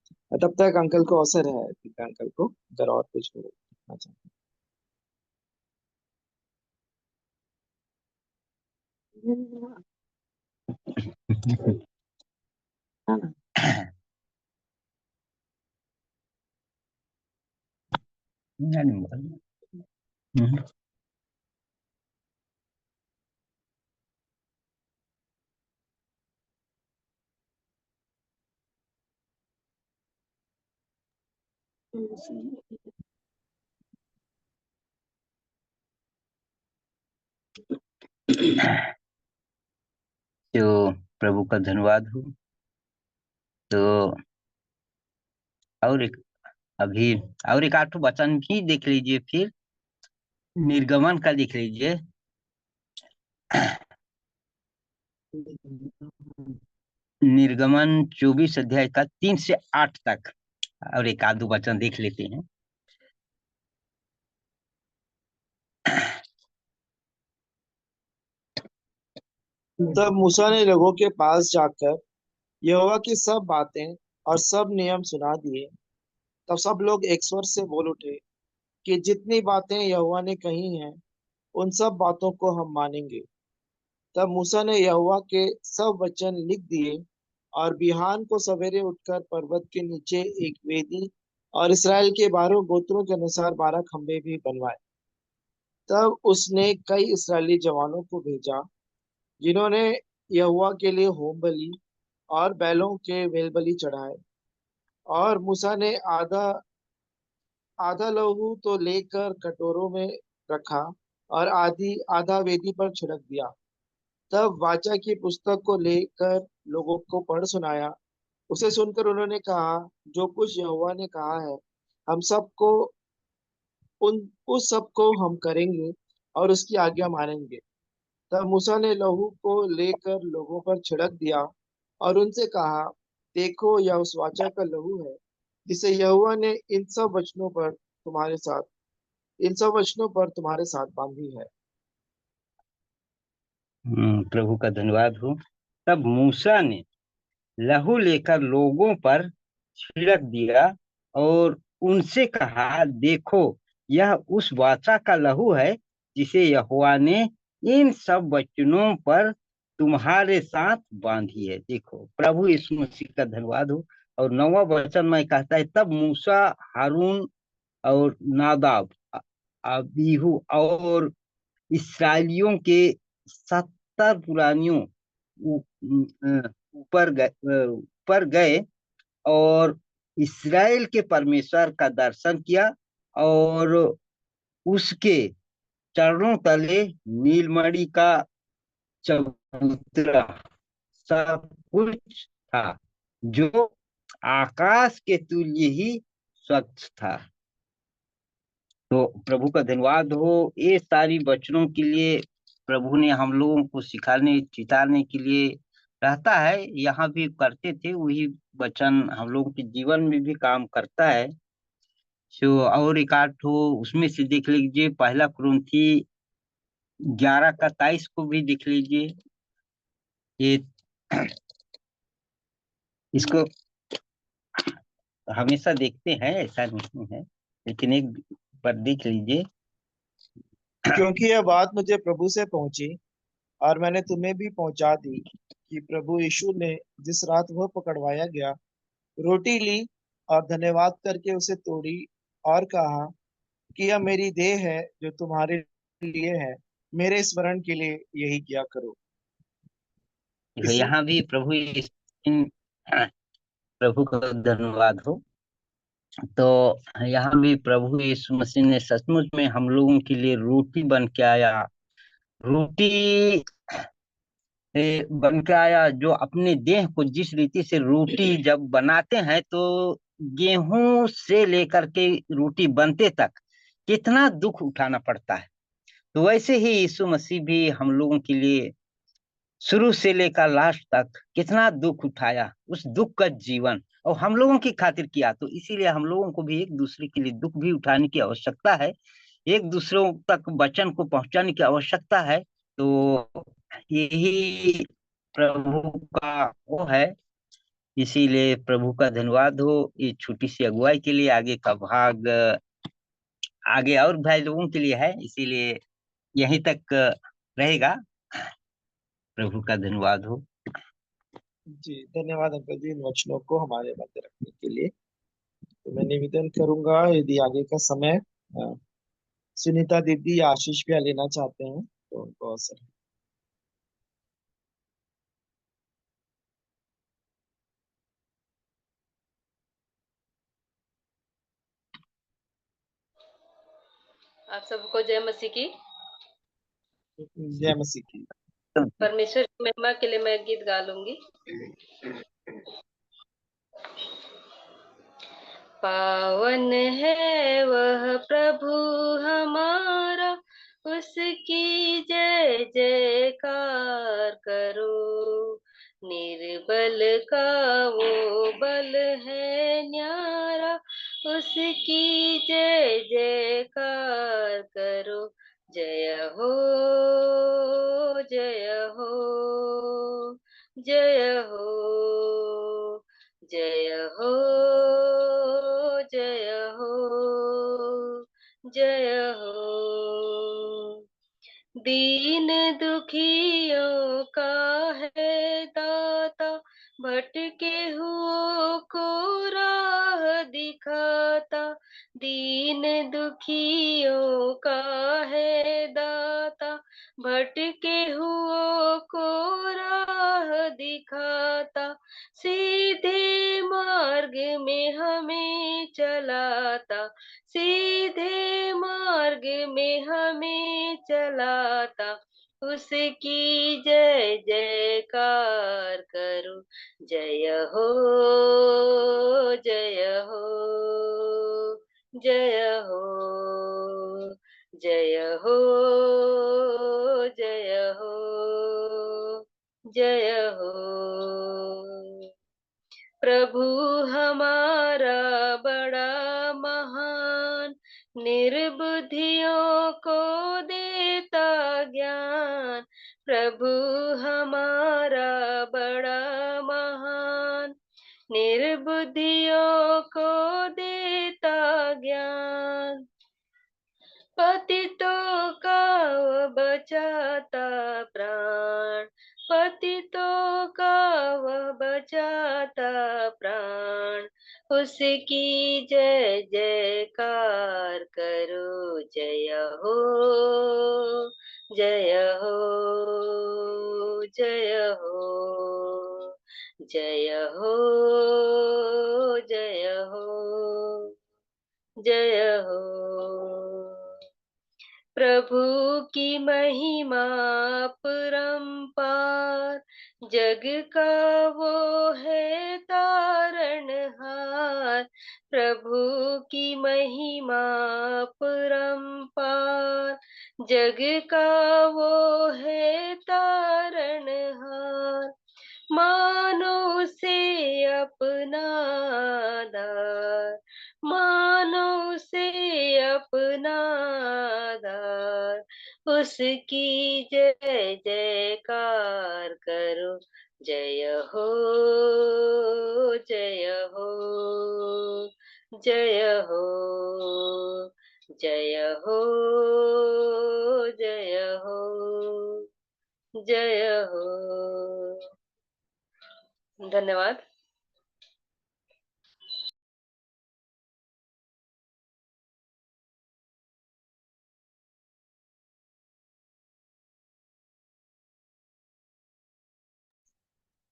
तब तक अंकल को अवसर है, पिता अंकल को अगर और कुछ हो करना चाहते हैं। नहीं बोला। हम्म। तो प्रभु का धन्यवाद हो। तो और एक अभी और एक आठ वचन भी देख लीजिए, फिर निर्गमन का देख लीजिए। निर्गमन 24 अध्याय का 3 से 8 तक और एक आध वचन देख लेते हैं। तब मूसा ने लोगों के पास जाकर यहोवा की सब बातें और सब नियम सुना दिए। तब सब लोग एक स्वर से बोल उठे कि जितनी बातें यहोवा ने कही हैं उन सब बातों को हम मानेंगे। तब मूसा ने यहोवा के सब वचन लिख दिए और बिहान को सवेरे उठकर पर्वत के नीचे एक वेदी और इसराइल के 12 गोत्रों के अनुसार 12 खंभे भी बनवाए। तब उसने कई इसराइली जवानों को भेजा जिन्होंने यहोवा के लिए होम बलि और बैलों के मेल बलि चढ़ाए। और मूसा ने आधा आधा लहू तो लेकर कटोरों में रखा और आधी आधा वेदी पर छिड़क दिया। तब वाचा की पुस्तक को लेकर लोगों को पढ़ सुनाया। उसे सुनकर उन्होंने कहा, जो कुछ यहोवा ने कहा है हम सबको उन उस सब को हम करेंगे और उसकी आज्ञा मानेंगे। तब मूसा ने लहू को लेकर लोगों पर छिड़क दिया और उनसे कहा, देखो यह उस वाचा का लहू है जिसे यहोवा ने इन सब वचनों पर तुम्हारे साथ बांधी है। प्रभु का धन्यवाद हो। तब मूसा ने लहू लेकर लोगों पर छिड़क दिया और उनसे कहा, देखो यह उस वाचा का लहू है जिसे यहोवा ने इन सब वचनों पर तुम्हारे साथ बांधी है। देखो प्रभु यीशु मसीह का धन्यवाद हो। और 9वां वचन में कहता है, तब मूसा, हारून और नादाब, अबीहू और इसराइलियों के 70 पुरानियों ऊपर गए और इसराइल के परमेश्वर का दर्शन किया और उसके चरणों तले नीलमणि का चबूतरा सब कुछ था, जो आकाश के तुल्य ही स्वच्छ था। तो प्रभु का धन्यवाद हो ये सारी वचनों के लिए। प्रभु ने हम लोगों को सिखाने चिताने के लिए रहता है, यहाँ भी करते थे वही वचन हम लोगों के जीवन में भी काम करता है। सो और एक आठ हो उसमें से देख लीजिए, पहला कुरिन्थी 11 का 23 को भी देख लीजिए। ये इसको हमेशा देखते हैं ऐसा नहीं है, लेकिन एक बार देख लीजिए। क्योंकि यह बात मुझे प्रभु से पहुंची और मैंने तुम्हें भी पहुंचा दी कि प्रभु यीशु ने जिस रात वह पकड़वाया गया रोटी ली और धन्यवाद करके उसे तोड़ी और कहा कि यह मेरी देह है जो तुम्हारे लिए है, मेरे स्मरण के लिए यही किया करो। इसी यहाँ भी प्रभु का धन्यवाद हो। तो यहाँ भी प्रभु यीशु मसीह ने सचमुच में हम लोगों के लिए रोटी बन के आया रोटी बन के आया, जो अपने देह को जिस रीति से रोटी जब बनाते हैं तो गेहूं से लेकर के रोटी बनते तक कितना दुख उठाना पड़ता है, तो वैसे ही यीशु मसीह भी हम लोगों के लिए शुरू से लेकर लास्ट तक कितना दुख उठाया, उस दुख का जीवन और हम लोगों की खातिर किया, तो इसीलिए हम लोगों को भी एक दूसरे के लिए दुख भी उठाने की आवश्यकता है, एक दूसरों तक वचन को पहुंचाने की आवश्यकता है। तो यही प्रभु का वो है, इसीलिए प्रभु का धन्यवाद हो ये छोटी सी अगुवाई के लिए। आगे का भाग आगे और भाई लोगों के लिए है, इसीलिए यहीं तक रहेगा। प्रभु का धन्यवाद हो। जी धन्यवाद अंकल जी इन वचनों को हमारे मध्य रखने के लिए। तो मैं निवेदन करूंगा यदि आगे का समय सुनीता दीदी या आशीष भैया लेना चाहते हैं तो उनको अवसर है। आप सबको जय मसीह की। जय मसीह की। परमेश्वर की महिमा के लिए मैं गीत गा लूंगी। पावन है वह प्रभु हमारा, उसकी जय जयकार करो। निर्बल का वो बल है न्यारा, उसकी जय जयकार करो। जय हो जय हो जय हो जय हो जय हो जय हो। दीन दुखियों का है दाता, भटके हुओं को राह दिखाता। दीन दुखियों का है दाता, भटके हुओं को राह दिखाता। सीधे मार्ग में हमें चलाता, सीधे मार्ग में हमें चलाता। उसकी जय जयकार करो। जय हो जय हो जय हो जय हो जय हो जय हो। प्रभु हमारा बड़ा महान, निर्बुद्धियों को देता ज्ञान। प्रभु हमारा बड़ा महान, निर्बुद्धियों को देता ज्ञान। पतितों का वह बचाता प्राण, पतितों का वह बचाता प्राण। उसकी जय जयकार करो। जय हो जय हो जय हो जय हो जय हो जय हो। प्रभु की महिमा परम्पार, जग का वो है तारणहार। प्रभु की महिमा परम्पार, जग का वो है तारणहार। मानो से अपना आधार, मानो से अपना आधार। उसकी जय जयकार करो। जय हो जय हो जय हो जय हो जय हो जय हो। धन्यवाद।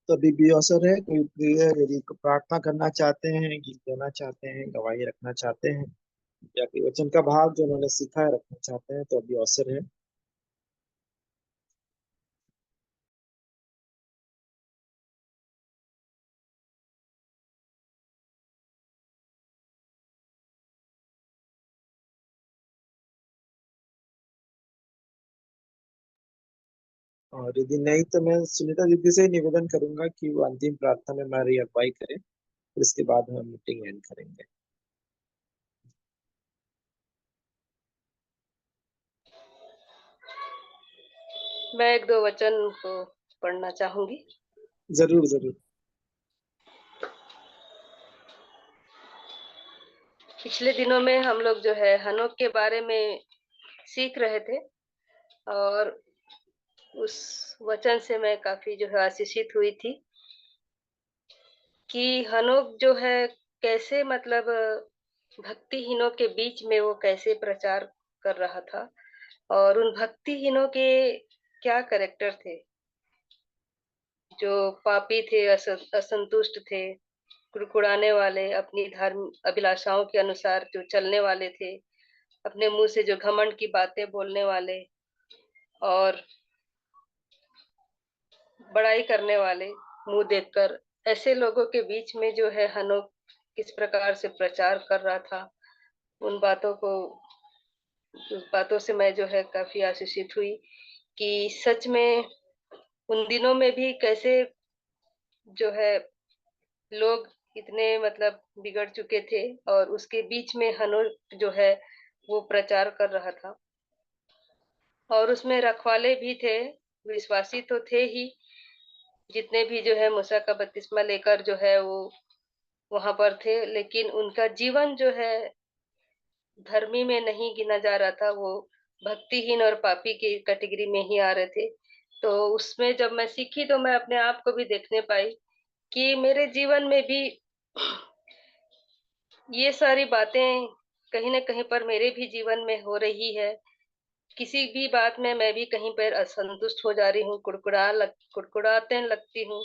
तो अभी भी अवसर है, कोई प्रिय यदि प्रार्थना करना चाहते हैं, गीत गाना चाहते हैं, गवाही रखना चाहते हैं या कोई वचन का भाग जो उन्होंने सीखा है रखना चाहते हैं तो अभी अवसर है। और यदि नहीं तो मैं सुनीता दीदी से निवेदन करूंगा कि वो अंतिम प्रार्थना में हमारी अगुवाई करें, फिर इसके बाद हम मीटिंग एंड करेंगे। मैं एक दो वचन को पढ़ना चाहूंगी। जरूर जरूर। पिछले दिनों में हम लोग जो है हनोक के बारे में सीख रहे थे, और उस वचन से मैं काफी जो है आशीषित हुई थी कि हनोक जो है कैसे, मतलब भक्तिहीनों के बीच में वो कैसे प्रचार कर रहा था, और उन भक्तिहीनों के क्या कैरेक्टर थे, जो पापी थे, असंतुष्ट थे, कुड़कुड़ाने वाले, अपनी धर्म अभिलाषाओं के अनुसार जो चलने वाले थे, अपने मुंह से जो घमंड की बातें बोलने वाले और बड़ाई करने वाले, मुंह देखकर, ऐसे लोगों के बीच में जो है हनोक किस प्रकार से प्रचार कर रहा था, उन बातों को, उस बातों से मैं जो है काफी आशीषित हुई कि सच में उन दिनों में भी कैसे जो है लोग इतने मतलब बिगड़ चुके थे, और उसके बीच में हनोक जो है वो प्रचार कर रहा था, और उसमें रखवाले भी थे, विश्वासी तो थे ही, जितने भी जो है मूसा का बपतिस्मा लेकर जो है वो वहां पर थे, लेकिन उनका जीवन जो है धर्मी में नहीं गिना जा रहा था, वो भक्तिहीन और पापी की कैटेगरी में ही आ रहे थे। तो उसमें जब मैं सीखी तो मैं अपने आप को भी देखने पाई कि मेरे जीवन में भी ये सारी बातें कहीं ना कहीं पर मेरे भी जीवन में हो रही है। किसी भी बात में मैं भी कहीं पर असंतुष्ट हो जा रही हूँ, कुड़कुड़ाते लगती हूँ,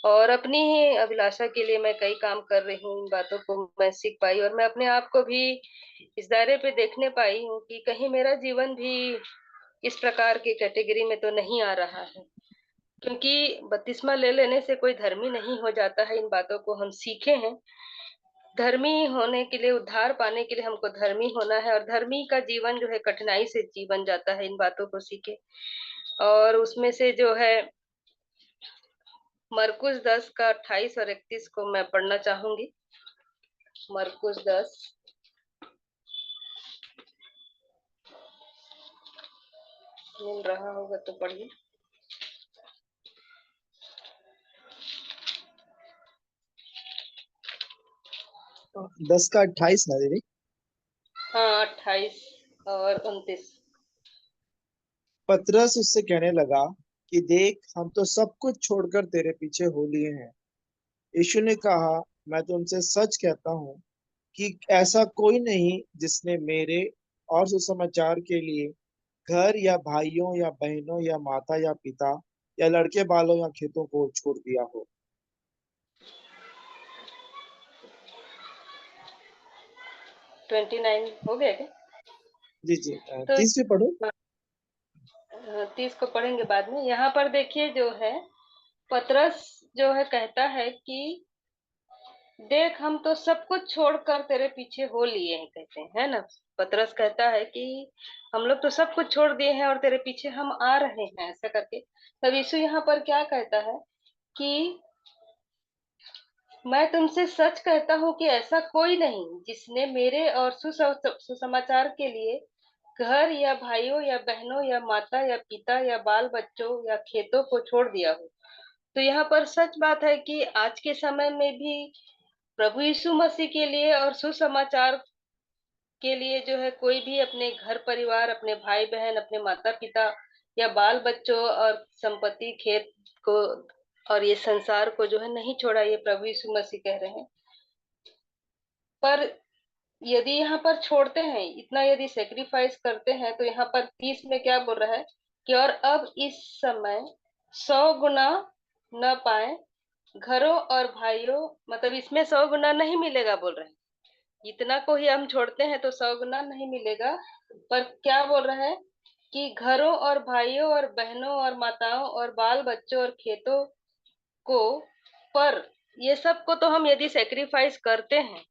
और अपनी ही अभिलाषा के लिए मैं कई काम कर रही हूँ। इन बातों को मैं सीख पाई, और मैं अपने आप को भी इस दायरे पे देखने पाई हूँ कि कहीं मेरा जीवन भी इस प्रकार की कैटेगरी में तो नहीं आ रहा है, क्योंकि बपतिस्मा ले लेने से कोई धर्मी नहीं हो जाता है। इन बातों को हम सीखे हैं। धर्मी होने के लिए, उद्धार पाने के लिए हमको धर्मी होना है, और धर्मी का जीवन जो है कठिनाई से जीवन जाता है। इन बातों को सीखे, और उसमें से जो है मरकुस 10 का 28 और 31 को मैं पढ़ना चाहूंगी। मरकुस 10, मिल रहा होगा तो पढ़िए। 10 का 28 ना दीदी? हाँ, 28 और 29। पतरस उससे कहने लगा कि देख, हम तो सब कुछ छोड़कर तेरे पीछे हो लिए हैं। यीशु ने कहा, मैं तुमसे सच कहता हूँ कि ऐसा कोई नहीं जिसने मेरे और सुसमाचार के लिए घर या भाइयों या बहनों या माता या पिता या लड़के बालों या खेतों को छोड़ दिया हो। 29 हो गया क्या? जी जी, तो 30 भी पढ़ो। 30 को पढ़ेंगे बाद में। यहाँ पर देखिए जो है पतरस जो है कहता है कि देख, हम तो सब कुछ छोड़कर तेरे पीछे हो लिए हैं, कहते हैं, है ना। पतरस कहता है कि हम लोग तो सब कुछ छोड़ दिए हैं और तेरे पीछे हम आ रहे हैं, ऐसा करके। तब यीशु यहाँ पर क्या कहता है कि मैं तुमसे सच कहता हूँ कि ऐसा कोई नहीं जिसने मेरे और सुसमाचार के लिए घर या भाइयों या बहनों या माता या पिता या बाल बच्चों या खेतों को छोड़ दिया हो। तो यहाँ पर सच बात है कि आज के समय में भी प्रभु यीशु मसीह के लिए और सुसमाचार के लिए जो है कोई भी अपने घर परिवार, अपने भाई बहन, अपने माता पिता या बाल बच्चों और संपत्ति, खेत को और ये संसार को जो है नहीं छोड़ा, ये प्रभु यीशु मसीह कह रहे हैं। पर यदि यहाँ पर छोड़ते हैं, इतना यदि सेक्रीफाइस करते हैं, तो यहाँ पर 30 में क्या बोल रहा है कि और अब इस समय 100 गुना न पाए घरों और भाइयों, मतलब इसमें 100 गुना नहीं मिलेगा बोल रहे हैं। इतना को ही हम छोड़ते हैं तो 100 गुना नहीं मिलेगा, पर क्या बोल रहा है कि घरों और भाइयों और बहनों और माताओं और बाल बच्चों और खेतों को, पर ये सब को तो हम यदि सेक्रीफाइस करते हैं,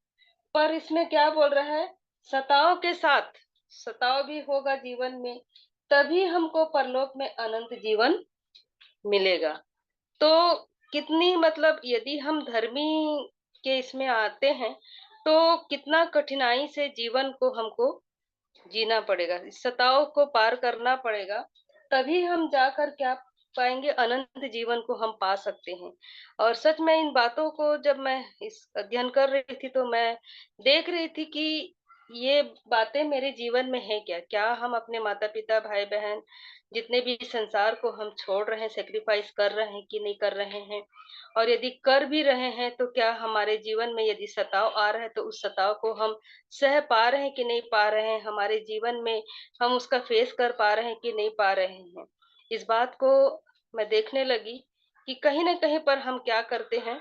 पर इसमें क्या बोल रहा है, सताओं के साथ, सताव भी होगा जीवन में, तभी हमको परलोक में अनंत जीवन मिलेगा। तो कितनी मतलब यदि हम धर्मी के इसमें आते हैं, तो कितना कठिनाई से जीवन को हमको जीना पड़ेगा, इस सताव को पार करना पड़ेगा, तभी हम जाकर क्या पाएँगे, अनंत जीवन को हम पा सकते हैं। और सच में इन बातों को जब मैं इस अध्ययन कर रही थी, तो मैं देख रही थी कि ये बातें मेरे जीवन में है क्या? क्या हम अपने माता-पिता, भाई-बहन जितने भी संसार को हम छोड़ रहे हैं, सैक्रिफाइस कर रहे हैं कि नहीं कर रहे हैं? और यदि कर भी रहे हैं, तो क्या हमारे जीवन में यदि सताव आ रहा है, तो उस सताव को हम सह पा रहे हैं कि नहीं पा रहे हैं? हमारे जीवन में हम उसका फेस कर पा रहे हैं कि नहीं पा रहे हैं? इस बात को मैं देखने लगी कि कहीं न कहीं पर हम क्या करते हैं,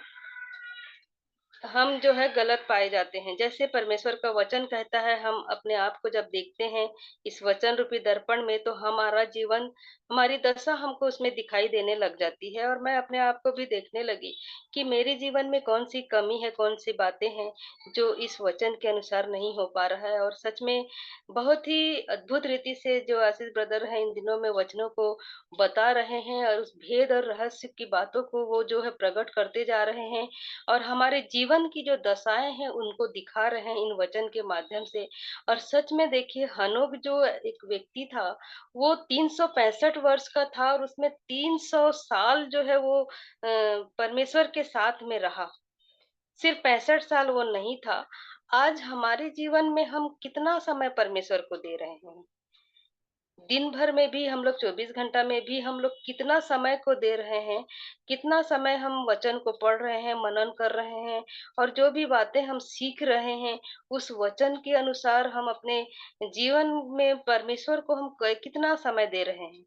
हम जो है गलत पाए जाते हैं। जैसे परमेश्वर का वचन कहता है, हम अपने आप को जब देखते हैं इस वचन रूपी दर्पण में, तो हमारा जीवन, हमारी दशा हमको उसमें दिखाई देने लग जाती है। और मैं अपने आप को भी देखने लगी कि मेरे जीवन में कौन-सी कमी है, कौन-सी बातें हैं जो इस वचन के अनुसार नहीं हो पा रहा है। और सच में बहुत ही अद्भुत रीति से जो आशीष ब्रदर हैं इन दिनों में वचनों को बता रहे हैं, और उस भेद और रहस्य की बातों को वो जो है प्रकट करते जा रहे हैं, और हमारे जीवन की जो दशाएँ हैं उनको दिखा रहे हैं इन वचन के माध्यम से। और सच में देखिए, हनोक जो एक व्यक्ति था, वो 365 वर्ष का था, और उसमें 300 साल जो है वो परमेश्वर के साथ में रहा। सिर्फ 65 साल वो नहीं था। आज हमारे जीवन में हम कितना समय परमेश्वर को दे रहे हैं? दिन भर में भी हम लोग 24 घंटा में भी हम लोग कितना समय को दे रहे हैं, कितना समय हम वचन को पढ़ रहे हैं, मनन कर रहे हैं, और जो भी बातें हम सीख रहे हैं, उस वचन के अनुसार हम अपने जीवन में परमेश्वर को हम कितना समय दे रहे हैं।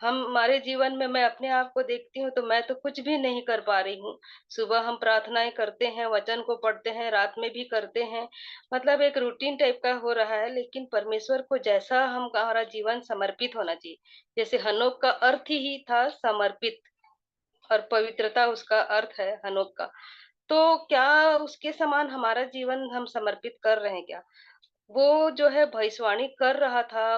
हमारे जीवन में मैं अपने आप को देखती हूँ, तो मैं तो कुछ भी नहीं कर पा रही हूँ। सुबह हम प्रार्थनाएँ करते हैं, वचन को पढ़ते हैं, रात में भी करते हैं। मतलब एक रूटीन टाइप का हो रहा है, लेकिन परमेश्वर को जैसा हमारा जीवन समर्पित होना चाहिए। जैसे हनोक का अर्थ ही था समर्पित, और पवित्रता उसका अर्थ है हनोक का। तो क्या उसके समान हमारा जीवन हम समर्पित कर रहे हैं क्या? वो जो है भविष्यवाणी कर रहा था,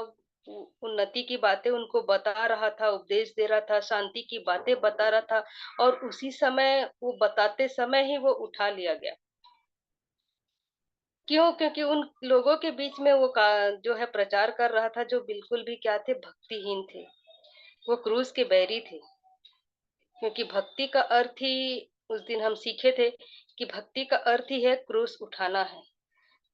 उन्नति की बातें उनको बता रहा था, उपदेश दे रहा था, शांति की बातें बता रहा था, और उसी समय वो बताते समय ही वो उठा लिया गया। क्यों? क्योंकि उन लोगों के बीच में वो जो है प्रचार कर रहा था, जो बिल्कुल भी क्या थे, भक्तिहीन थे। वो क्रूस के बैरी थे। क्योंकि भक्ति का अर्थ ही, उस दिन हम सीखे थे कि भक्ति का अर्थ ही है क्रूस उठाना है।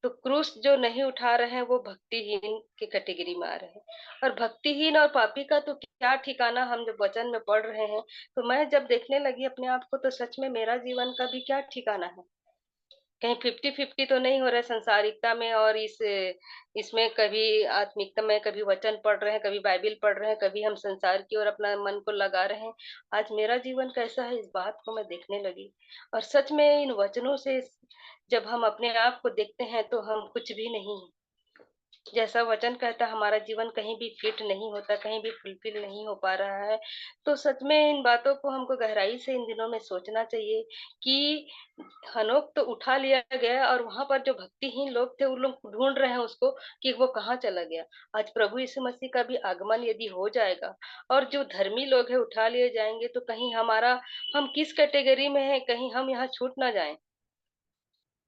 तो क्रूस जो नहीं उठा रहे हैं, वो भक्तिहीन की कैटेगरी में आ रहे हैं। और भक्तिहीन और पापी का तो क्या ठिकाना, हम जब वचन में पढ़ रहे हैं, तो मैं जब देखने लगी अपने आप को, तो सच में मेरा जीवन का भी क्या ठिकाना है। कहीं 50-50 तो नहीं हो रहा है संसारिकता में और इसमें, कभी आत्मिकता में, कभी वचन पढ़ रहे हैं, कभी बाइबिल पढ़ रहे हैं, कभी हम संसार की ओर अपना मन को लगा रहे हैं। आज मेरा जीवन कैसा है, इस बात को मैं देखने लगी। और सच में इन वचनों से जब हम अपने आप को देखते हैं, तो हम कुछ भी नहीं हैं। जैसा वचन कहता है, हमारा जीवन कहीं भी फिट नहीं होता, कहीं भी फुलफिल नहीं हो पा रहा है। तो सच में इन बातों को हमको गहराई से इन दिनों में सोचना चाहिए कि हनोक तो उठा लिया गया, और वहाँ पर जो भक्तिहीन लोग थे, वो लोग ढूँढ रहे हैं उसको कि वो कहाँ चला गया। आज प्रभु यीशु मसीह का भी आगमन यदि हो जाएगा, और जो धर्मी लोग हैं उठा लिए जाएँगे, तो कहीं हम किस कैटेगरी में हैं, कहीं हम यहाँ छूट ना जाएँ।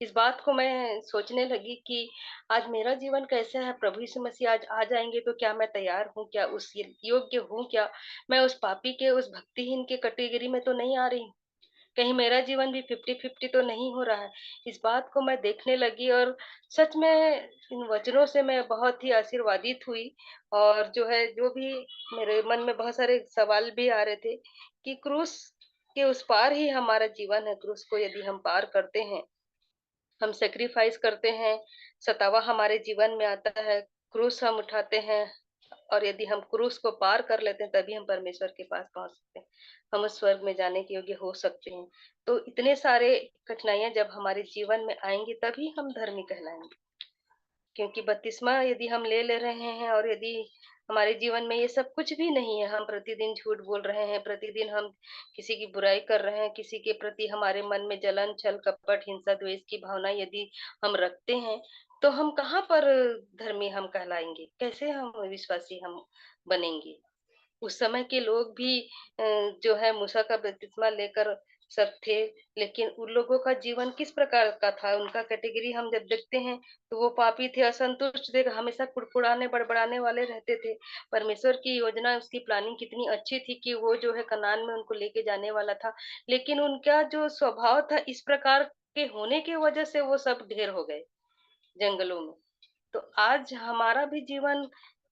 इस बात को मैं सोचने लगी कि आज मेरा जीवन कैसा है, प्रभु यीशु मसीह आज आ जाएँगे, तो क्या मैं तैयार हूँ क्या? उस योग्य हूँ क्या? मैं उस पापी के, उस भक्तिहीन के कैटेगरी में तो नहीं आ रही हूँ। कहीं मेरा जीवन भी 50-50 तो नहीं हो रहा है। इस बात को मैं देखने लगी, और सच में इन वचनों से मैं बहुत ही आशीर्वादित हुई। और जो है, जो भी मेरे मन में बहुत सारे सवाल भी आ रहे थे कि क्रूस के उस पार ही हमारा जीवन है। क्रूस को यदि हम पार करते हैं, हम सैक्रिफाइस करते हैं, सतावा हमारे जीवन में आता है, क्रूस हम उठाते हैं, और यदि हम क्रूस को पार कर लेते हैं, तभी हम परमेश्वर के पास पहुँच सकते हैं। हम उस स्वर्ग में जाने के योग्य हो सकते हैं। तो इतने सारे कठिनाइयाँ जब हमारे जीवन में आएँगी, तभी हम धर्मी कहलाएँगे। क्योंकि बपतिस्मा यदि हम ले रहे हैं, और यदि हमारे जीवन में ये सब कुछ भी नहीं है, हम प्रतिदिन झूठ बोल रहे हैं, प्रतिदिन हम किसी की बुराई कर रहे हैं, किसी के प्रति हमारे मन में जलन, छल, कपट, हिंसा, द्वेष की भावना यदि हम रखते हैं, तो हम कहाँ पर धर्मी हम कहलाएँगे? कैसे हम विश्वासी हम बनेंगे? उस समय के लोग भी जो है मूसा का बपतिस्मा लेकर सब थे, लेकिन उन लोगों का जीवन किस प्रकार का था, उनका कैटेगरी हम जब देखते हैं, तो वो पापी थे, असंतुष्ट थे, हमेशा कुड़कुड़ाने, बड़बड़ाने वाले रहते थे। परमेश्वर की योजना, उसकी प्लानिंग कितनी अच्छी थी कि वो जो है कनान में उनको लेके जाने वाला था, लेकिन उनका जो स्वभाव था, इस प्रकार के होने की वजह से वो सब ढेर हो गए जंगलों में। तो आज हमारा भी जीवन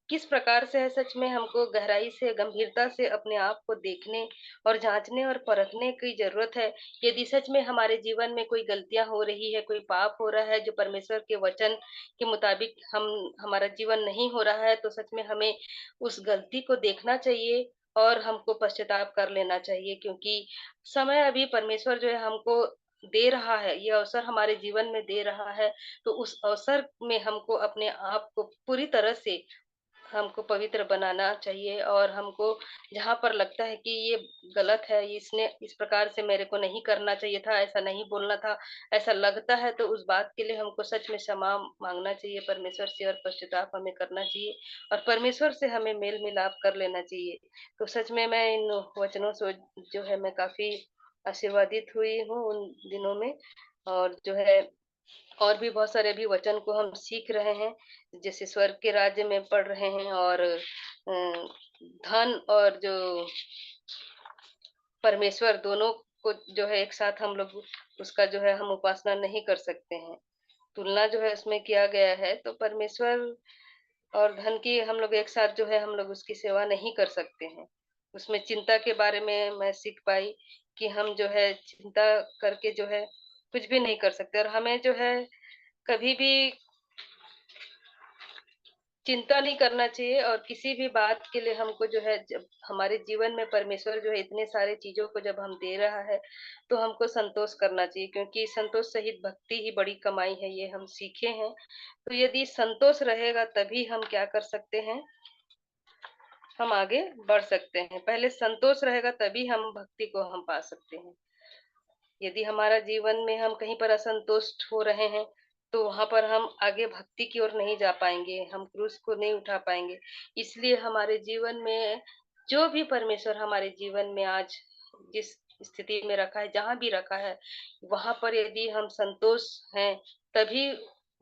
किस प्रकार से है, सच में हमको गहराई से, गंभीरता से अपने आप को देखने और जांचने और परखने की जरूरत है। यदि सच में हमारे जीवन में कोई गलतियां हो रही है, कोई पाप हो रहा है जो परमेश्वर के वचन के मुताबिक हमारा जीवन नहीं हो रहा है, तो सच में हमें उस गलती को देखना चाहिए और हमको पश्चाताप कर लेना चाहिए, क्योंकि समय अभी परमेश्वर जो है हमको दे रहा है, ये अवसर हमारे जीवन में दे रहा है। तो उस अवसर में हमको अपने आप को पूरी तरह से हमको पवित्र बनाना चाहिए, और हमको जहाँ पर लगता है कि ये गलत है, इसने इस प्रकार से मेरे को नहीं करना चाहिए था, ऐसा नहीं बोलना था, ऐसा लगता है, तो उस बात के लिए हमको सच में क्षमा मांगना चाहिए परमेश्वर से, और पश्चाताप हमें करना चाहिए, और परमेश्वर से हमें मेल मिलाप कर लेना चाहिए। तो सच में मैं इन वचनों से जो है मैं काफी आशीर्वादित हुई हूँ उन दिनों में, और जो है और भी बहुत सारे अभी वचन को हम सीख रहे हैं, जैसे स्वर्ग के राज्य में पढ़ रहे हैं, और धन और जो परमेश्वर दोनों को जो है एक साथ हम लोग उसका जो है हम उपासना नहीं कर सकते हैं। तुलना जो है उसमें किया गया है, तो परमेश्वर और धन की हम लोग एक साथ जो है हम लोग उसकी सेवा नहीं कर सकते हैं। उसमें चिंता के बारे में मैं सीख पाई कि हम जो है चिंता करके जो है कुछ भी नहीं कर सकते, और हमें जो है कभी भी चिंता नहीं करना चाहिए, और किसी भी बात के लिए हमको जो है, जब हमारे जीवन में परमेश्वर जो है इतने सारे चीजों को जब हम दे रहा है, तो हमको संतोष करना चाहिए, क्योंकि संतोष सहित भक्ति ही बड़ी कमाई है, ये हम सीखे हैं। तो यदि संतोष रहेगा तभी हम क्या कर सकते हैं, हम आगे बढ़ सकते हैं। पहले संतोष रहेगा तभी हम भक्ति को हम पा सकते हैं। यदि हमारा जीवन में हम कहीं पर असंतुष्ट हो रहे हैं, तो वहां पर हम आगे भक्ति की ओर नहीं जा पाएंगे, हम क्रूस को नहीं उठा पाएंगे। इसलिए हमारे जीवन में जो भी परमेश्वर हमारे जीवन में आज जिस स्थिति में रखा है, जहां भी रखा है, वहां पर यदि हम संतोष हैं, तभी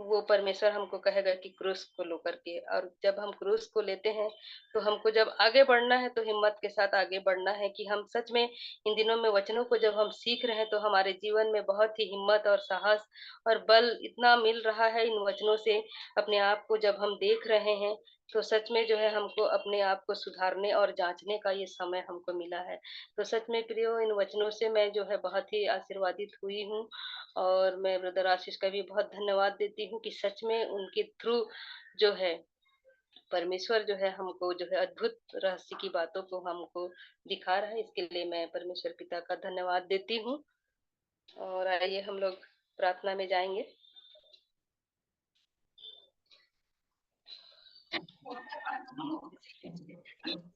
वो परमेश्वर हमको कहेगा कि क्रूस को लो करके। और जब हम क्रूस को लेते हैं, तो हमको जब आगे बढ़ना है, तो हिम्मत के साथ आगे बढ़ना है, कि हम सच में इन दिनों में वचनों को जब हम सीख रहे हैं, तो हमारे जीवन में बहुत ही हिम्मत और साहस और बल इतना मिल रहा है इन वचनों से। अपने आप को जब हम देख रहे हैं, तो सच में जो है हमको अपने आप को सुधारने और जांचने का ये समय हमको मिला है। तो सच में प्रियो, इन वचनों से मैं जो है बहुत ही आशीर्वादित हुई हूँ, और मैं ब्रदर आशीष का भी बहुत धन्यवाद देती हूँ कि सच में उनके थ्रू जो है परमेश्वर जो है हमको जो है अद्भुत रहस्य की बातों को हमको दिखा रहा है। इसके लिए मैं परमेश्वर पिता का धन्यवाद देती हूँ। और आइए हम लोग प्रार्थना में जाएंगे।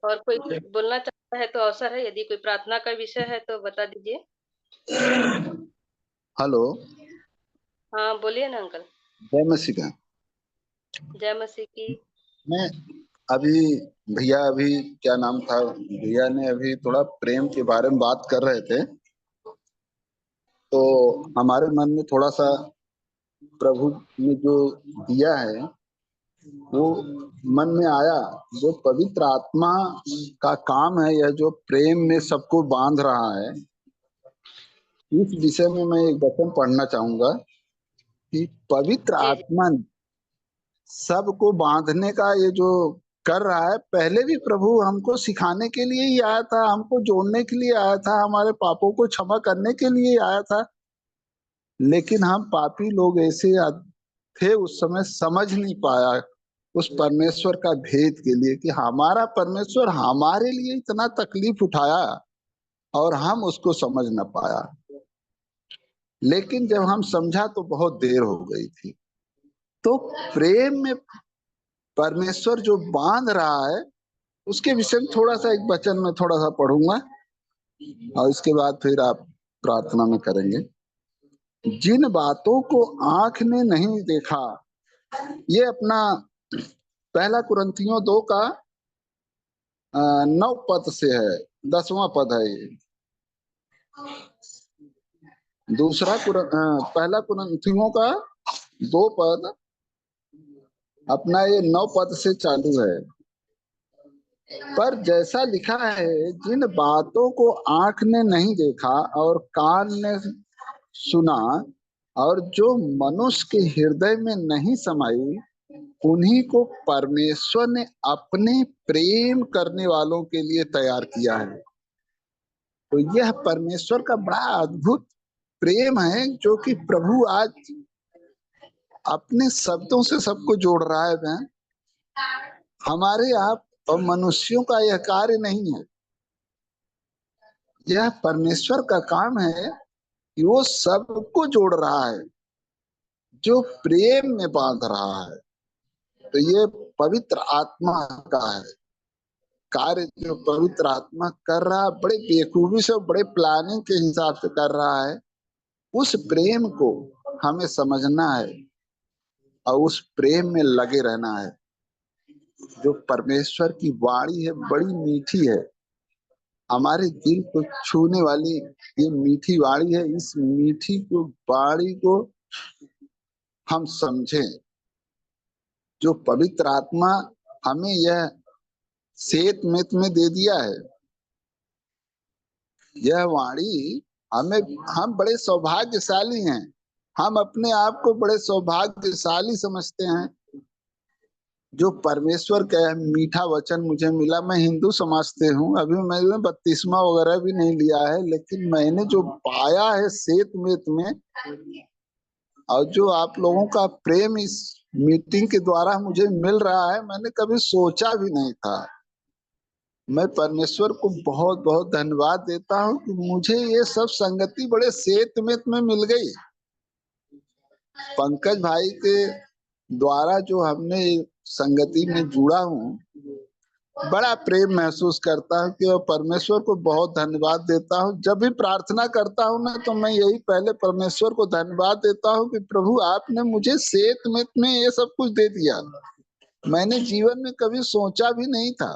और कोई बोलना चाहता है तो अवसर है, यदि कोई प्रार्थना का विषय है तो बता दीजिए। हेलो, हाँ बोलिए ना अंकल। जय मसीह। जय मसीह की। मैं अभी भैया, अभी क्या नाम था भैया ने अभी थोड़ा प्रेम के बारे में बात कर रहे थे, तो हमारे मन में थोड़ा सा प्रभु ने जो दिया है वो मन में आया। जो पवित्र आत्मा का काम है, यह जो प्रेम में सबको बांध रहा है, इस विषय में मैं एक वचन पढ़ना चाहूंगा कि पवित्र जी जी। आत्मा सबको बांधने का ये जो कर रहा है, पहले भी प्रभु हमको सिखाने के लिए ही आया था, हमको जोड़ने के लिए आया था, हमारे पापों को क्षमा करने के लिए ही आया था। लेकिन हम पापी लोग ऐसे थे उस समय, समझ नहीं पाया उस परमेश्वर का भेद के लिए, कि हमारा परमेश्वर हमारे लिए इतना तकलीफ उठाया और हम उसको समझ न पाया। लेकिन जब हम समझा तो बहुत देर हो गई थी। तो प्रेम में परमेश्वर जो बांध रहा है, उसके विषय में थोड़ा सा एक वचन में थोड़ा सा पढ़ूंगा, और इसके बाद फिर आप प्रार्थना में करेंगे। जिन बातों को आंख ने नहीं देखा, ये अपना पहला कुरिन्थियों 2 का 9 पद से है, 10वां पद है ये। पहला कुरिन्थियों का 2 पद अपना ये 9 पद से चालू है। पर जैसा लिखा है, जिन बातों को आंख ने नहीं देखा और कान ने सुना और जो मनुष्य के हृदय में नहीं समाई, उन्हीं को परमेश्वर ने अपने प्रेम करने वालों के लिए तैयार किया है। तो यह परमेश्वर का बड़ा अद्भुत प्रेम है, जो कि प्रभु आज अपने शब्दों से सबको जोड़ रहा है बहन। हमारे आप और मनुष्यों का यह कार्य नहीं है, यह परमेश्वर का काम है कि वो सबको जोड़ रहा है, जो प्रेम में बांध रहा है। तो ये पवित्र आत्मा का है कार्य, जो पवित्र आत्मा कर रहा है, बड़े बेखूबी से, बड़े प्लानिंग के हिसाब से कर रहा है। उस प्रेम को हमें समझना है और उस प्रेम में लगे रहना है। जो परमेश्वर की वाणी है, बड़ी मीठी है, हमारे दिल को छूने वाली ये मीठी वाणी है। इस मीठी को वाणी को हम समझें। जो पवित्र आत्मा हमें यह सेत मेत में दे दिया है, यह वाणी हमें, हम बड़े सौभाग्यशाली हैं। हम अपने आप को बड़े सौभाग्यशाली समझते हैं। जो परमेश्वर का मीठा वचन मुझे मिला, मैं हिंदू समाज से हूँ, अभी मैंने बपतिस्मा वगैरह भी नहीं लिया है, लेकिन मैंने जो पाया है सेत मेत में, और जो आप लोगों का प्रेम इस मीटिंग के द्वारा मुझे मिल रहा है, मैंने कभी सोचा भी नहीं था। मैं परमेश्वर को बहुत बहुत धन्यवाद देता हूँ कि मुझे ये सब संगति बड़े सेत मेत में मिल गई। पंकज भाई के द्वारा जो हमने संगति में जुड़ा हूँ, बड़ा प्रेम महसूस करता हूँ कि परमेश्वर को बहुत धन्यवाद देता हूँ। जब भी प्रार्थना करता हूँ ना, तो मैं यही पहले परमेश्वर को धन्यवाद देता हूँ कि प्रभु आपने मुझे सेत मेत में ये सब कुछ दे दिया। मैंने जीवन में कभी सोचा भी नहीं था,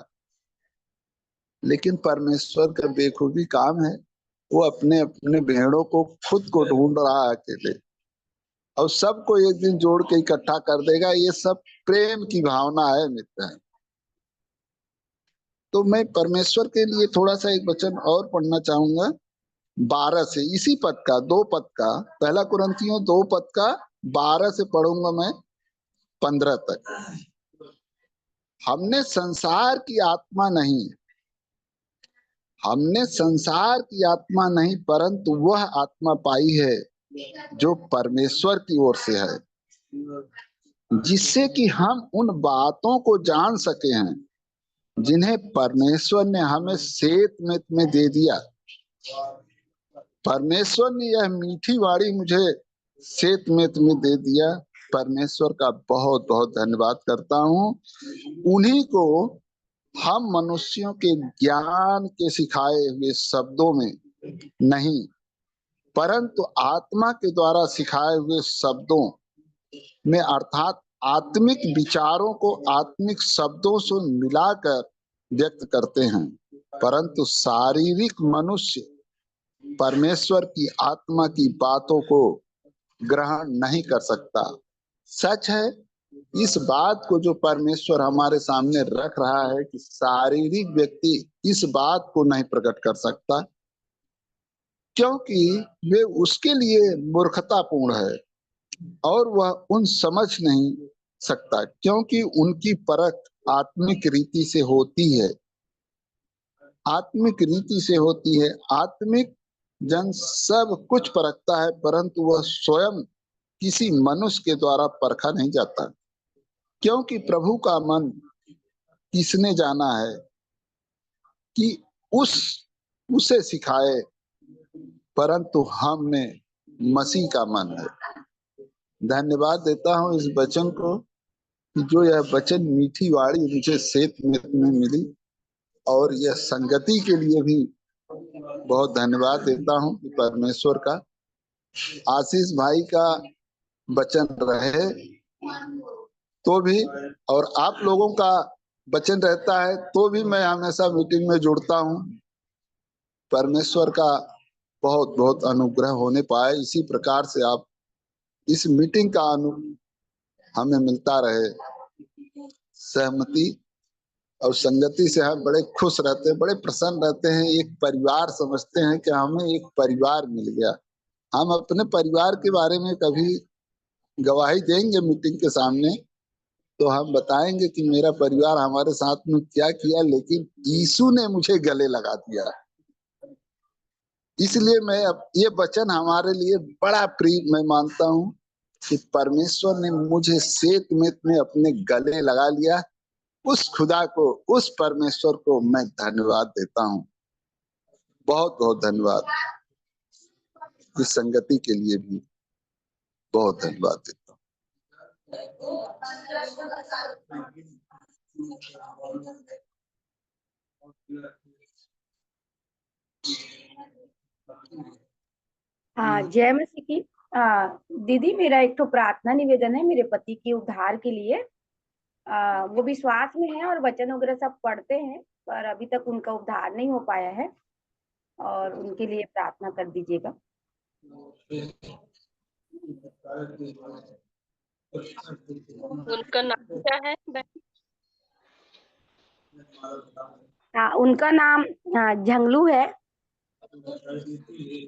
लेकिन परमेश्वर का बेखूबी काम है। वो अपने अपने भेड़ों को खुद को ढूंढ रहा है अकेले, और सबको एक दिन जोड़ के इकट्ठा कर देगा। ये सब प्रेम की भावना है मित्र। तो मैं परमेश्वर के लिए थोड़ा सा एक वचन और पढ़ना चाहूंगा 12 से, इसी पद का, 2 पद का, पहला कुरिन्थियों 2 पद का 12 से पढ़ूंगा मैं 15 तक। हमने संसार की आत्मा नहीं, हमने संसार की आत्मा नहीं, परंतु वह आत्मा पाई है जो परमेश्वर की ओर से है, जिससे कि हम उन बातों को जान सके हैं जिन्हें परमेश्वर ने हमें सेत मेत में दे दिया। परमेश्वर ने यह मीठी वाणी मुझे सेत मेत में दे दिया। परमेश्वर का बहुत बहुत धन्यवाद करता हूँ। उन्हीं को हम मनुष्यों के ज्ञान के सिखाए हुए शब्दों में नहीं, परंतु आत्मा के द्वारा सिखाए हुए शब्दों में, अर्थात आत्मिक विचारों को आत्मिक शब्दों से मिलाकर व्यक्त करते हैं। परंतु शारीरिक मनुष्य परमेश्वर की आत्मा की बातों को ग्रहण नहीं कर सकता। सच है, इस बात को जो परमेश्वर हमारे सामने रख रहा है कि शारीरिक व्यक्ति इस बात को नहीं प्रकट कर सकता, क्योंकि वे उसके लिए मूर्खतापूर्ण है और वह उन समझ नहीं सकता, क्योंकि उनकी परख आत्मिक रीति से होती है। आत्मिक रीति से होती है। आत्मिक जन सब कुछ परखता है, परंतु वह स्वयं किसी मनुष्य के द्वारा परखा नहीं जाता, क्योंकि प्रभु का मन किसने जाना है कि उसे सिखाए, परंतु हमने मसीह का मन है। धन्यवाद देता हूँ इस वचन को कि जो यह वचन मीठी वाणी मुझे सेत में मिली, और यह संगति के लिए भी बहुत धन्यवाद देता हूँ कि परमेश्वर का आशीष भाई का वचन रहे तो भी, और आप लोगों का वचन रहता है तो भी मैं हमेशा मीटिंग में जुड़ता हूँ। परमेश्वर का बहुत बहुत अनुग्रह होने पाए, इसी प्रकार से आप इस मीटिंग का हमें मिलता रहे। सहमति और संगति से हम बड़े खुश रहते हैं, बड़े प्रसन्न रहते हैं। एक परिवार समझते हैं कि हमें एक परिवार मिल गया। हम अपने परिवार के बारे में कभी गवाही देंगे मीटिंग के सामने, तो हम बताएंगे कि मेरा परिवार हमारे साथ में क्या किया, लेकिन यीशु ने मुझे गले लगा दिया। इसलिए मैं ये वचन हमारे लिए बड़ा प्रिय मैं मानता हूँ कि परमेश्वर ने मुझे सेत में अपने गले लगा लिया। उस खुदा को, उस परमेश्वर को मैं धन्यवाद देता हूँ। बहुत बहुत धन्यवाद। इस संगति के लिए भी बहुत धन्यवाद देता हूँ। हाँ, जय मसीह की। दीदी, मेरा एक तो प्रार्थना निवेदन है मेरे पति के उद्धार के लिए। वो विश्वास में है और वचन वगैरह सब पढ़ते हैं, पर अभी तक उनका उद्धार नहीं हो पाया है, और उनके लिए प्रार्थना कर दीजिएगा। उनका नाम क्या है बहन? उनका नाम झंगलू है।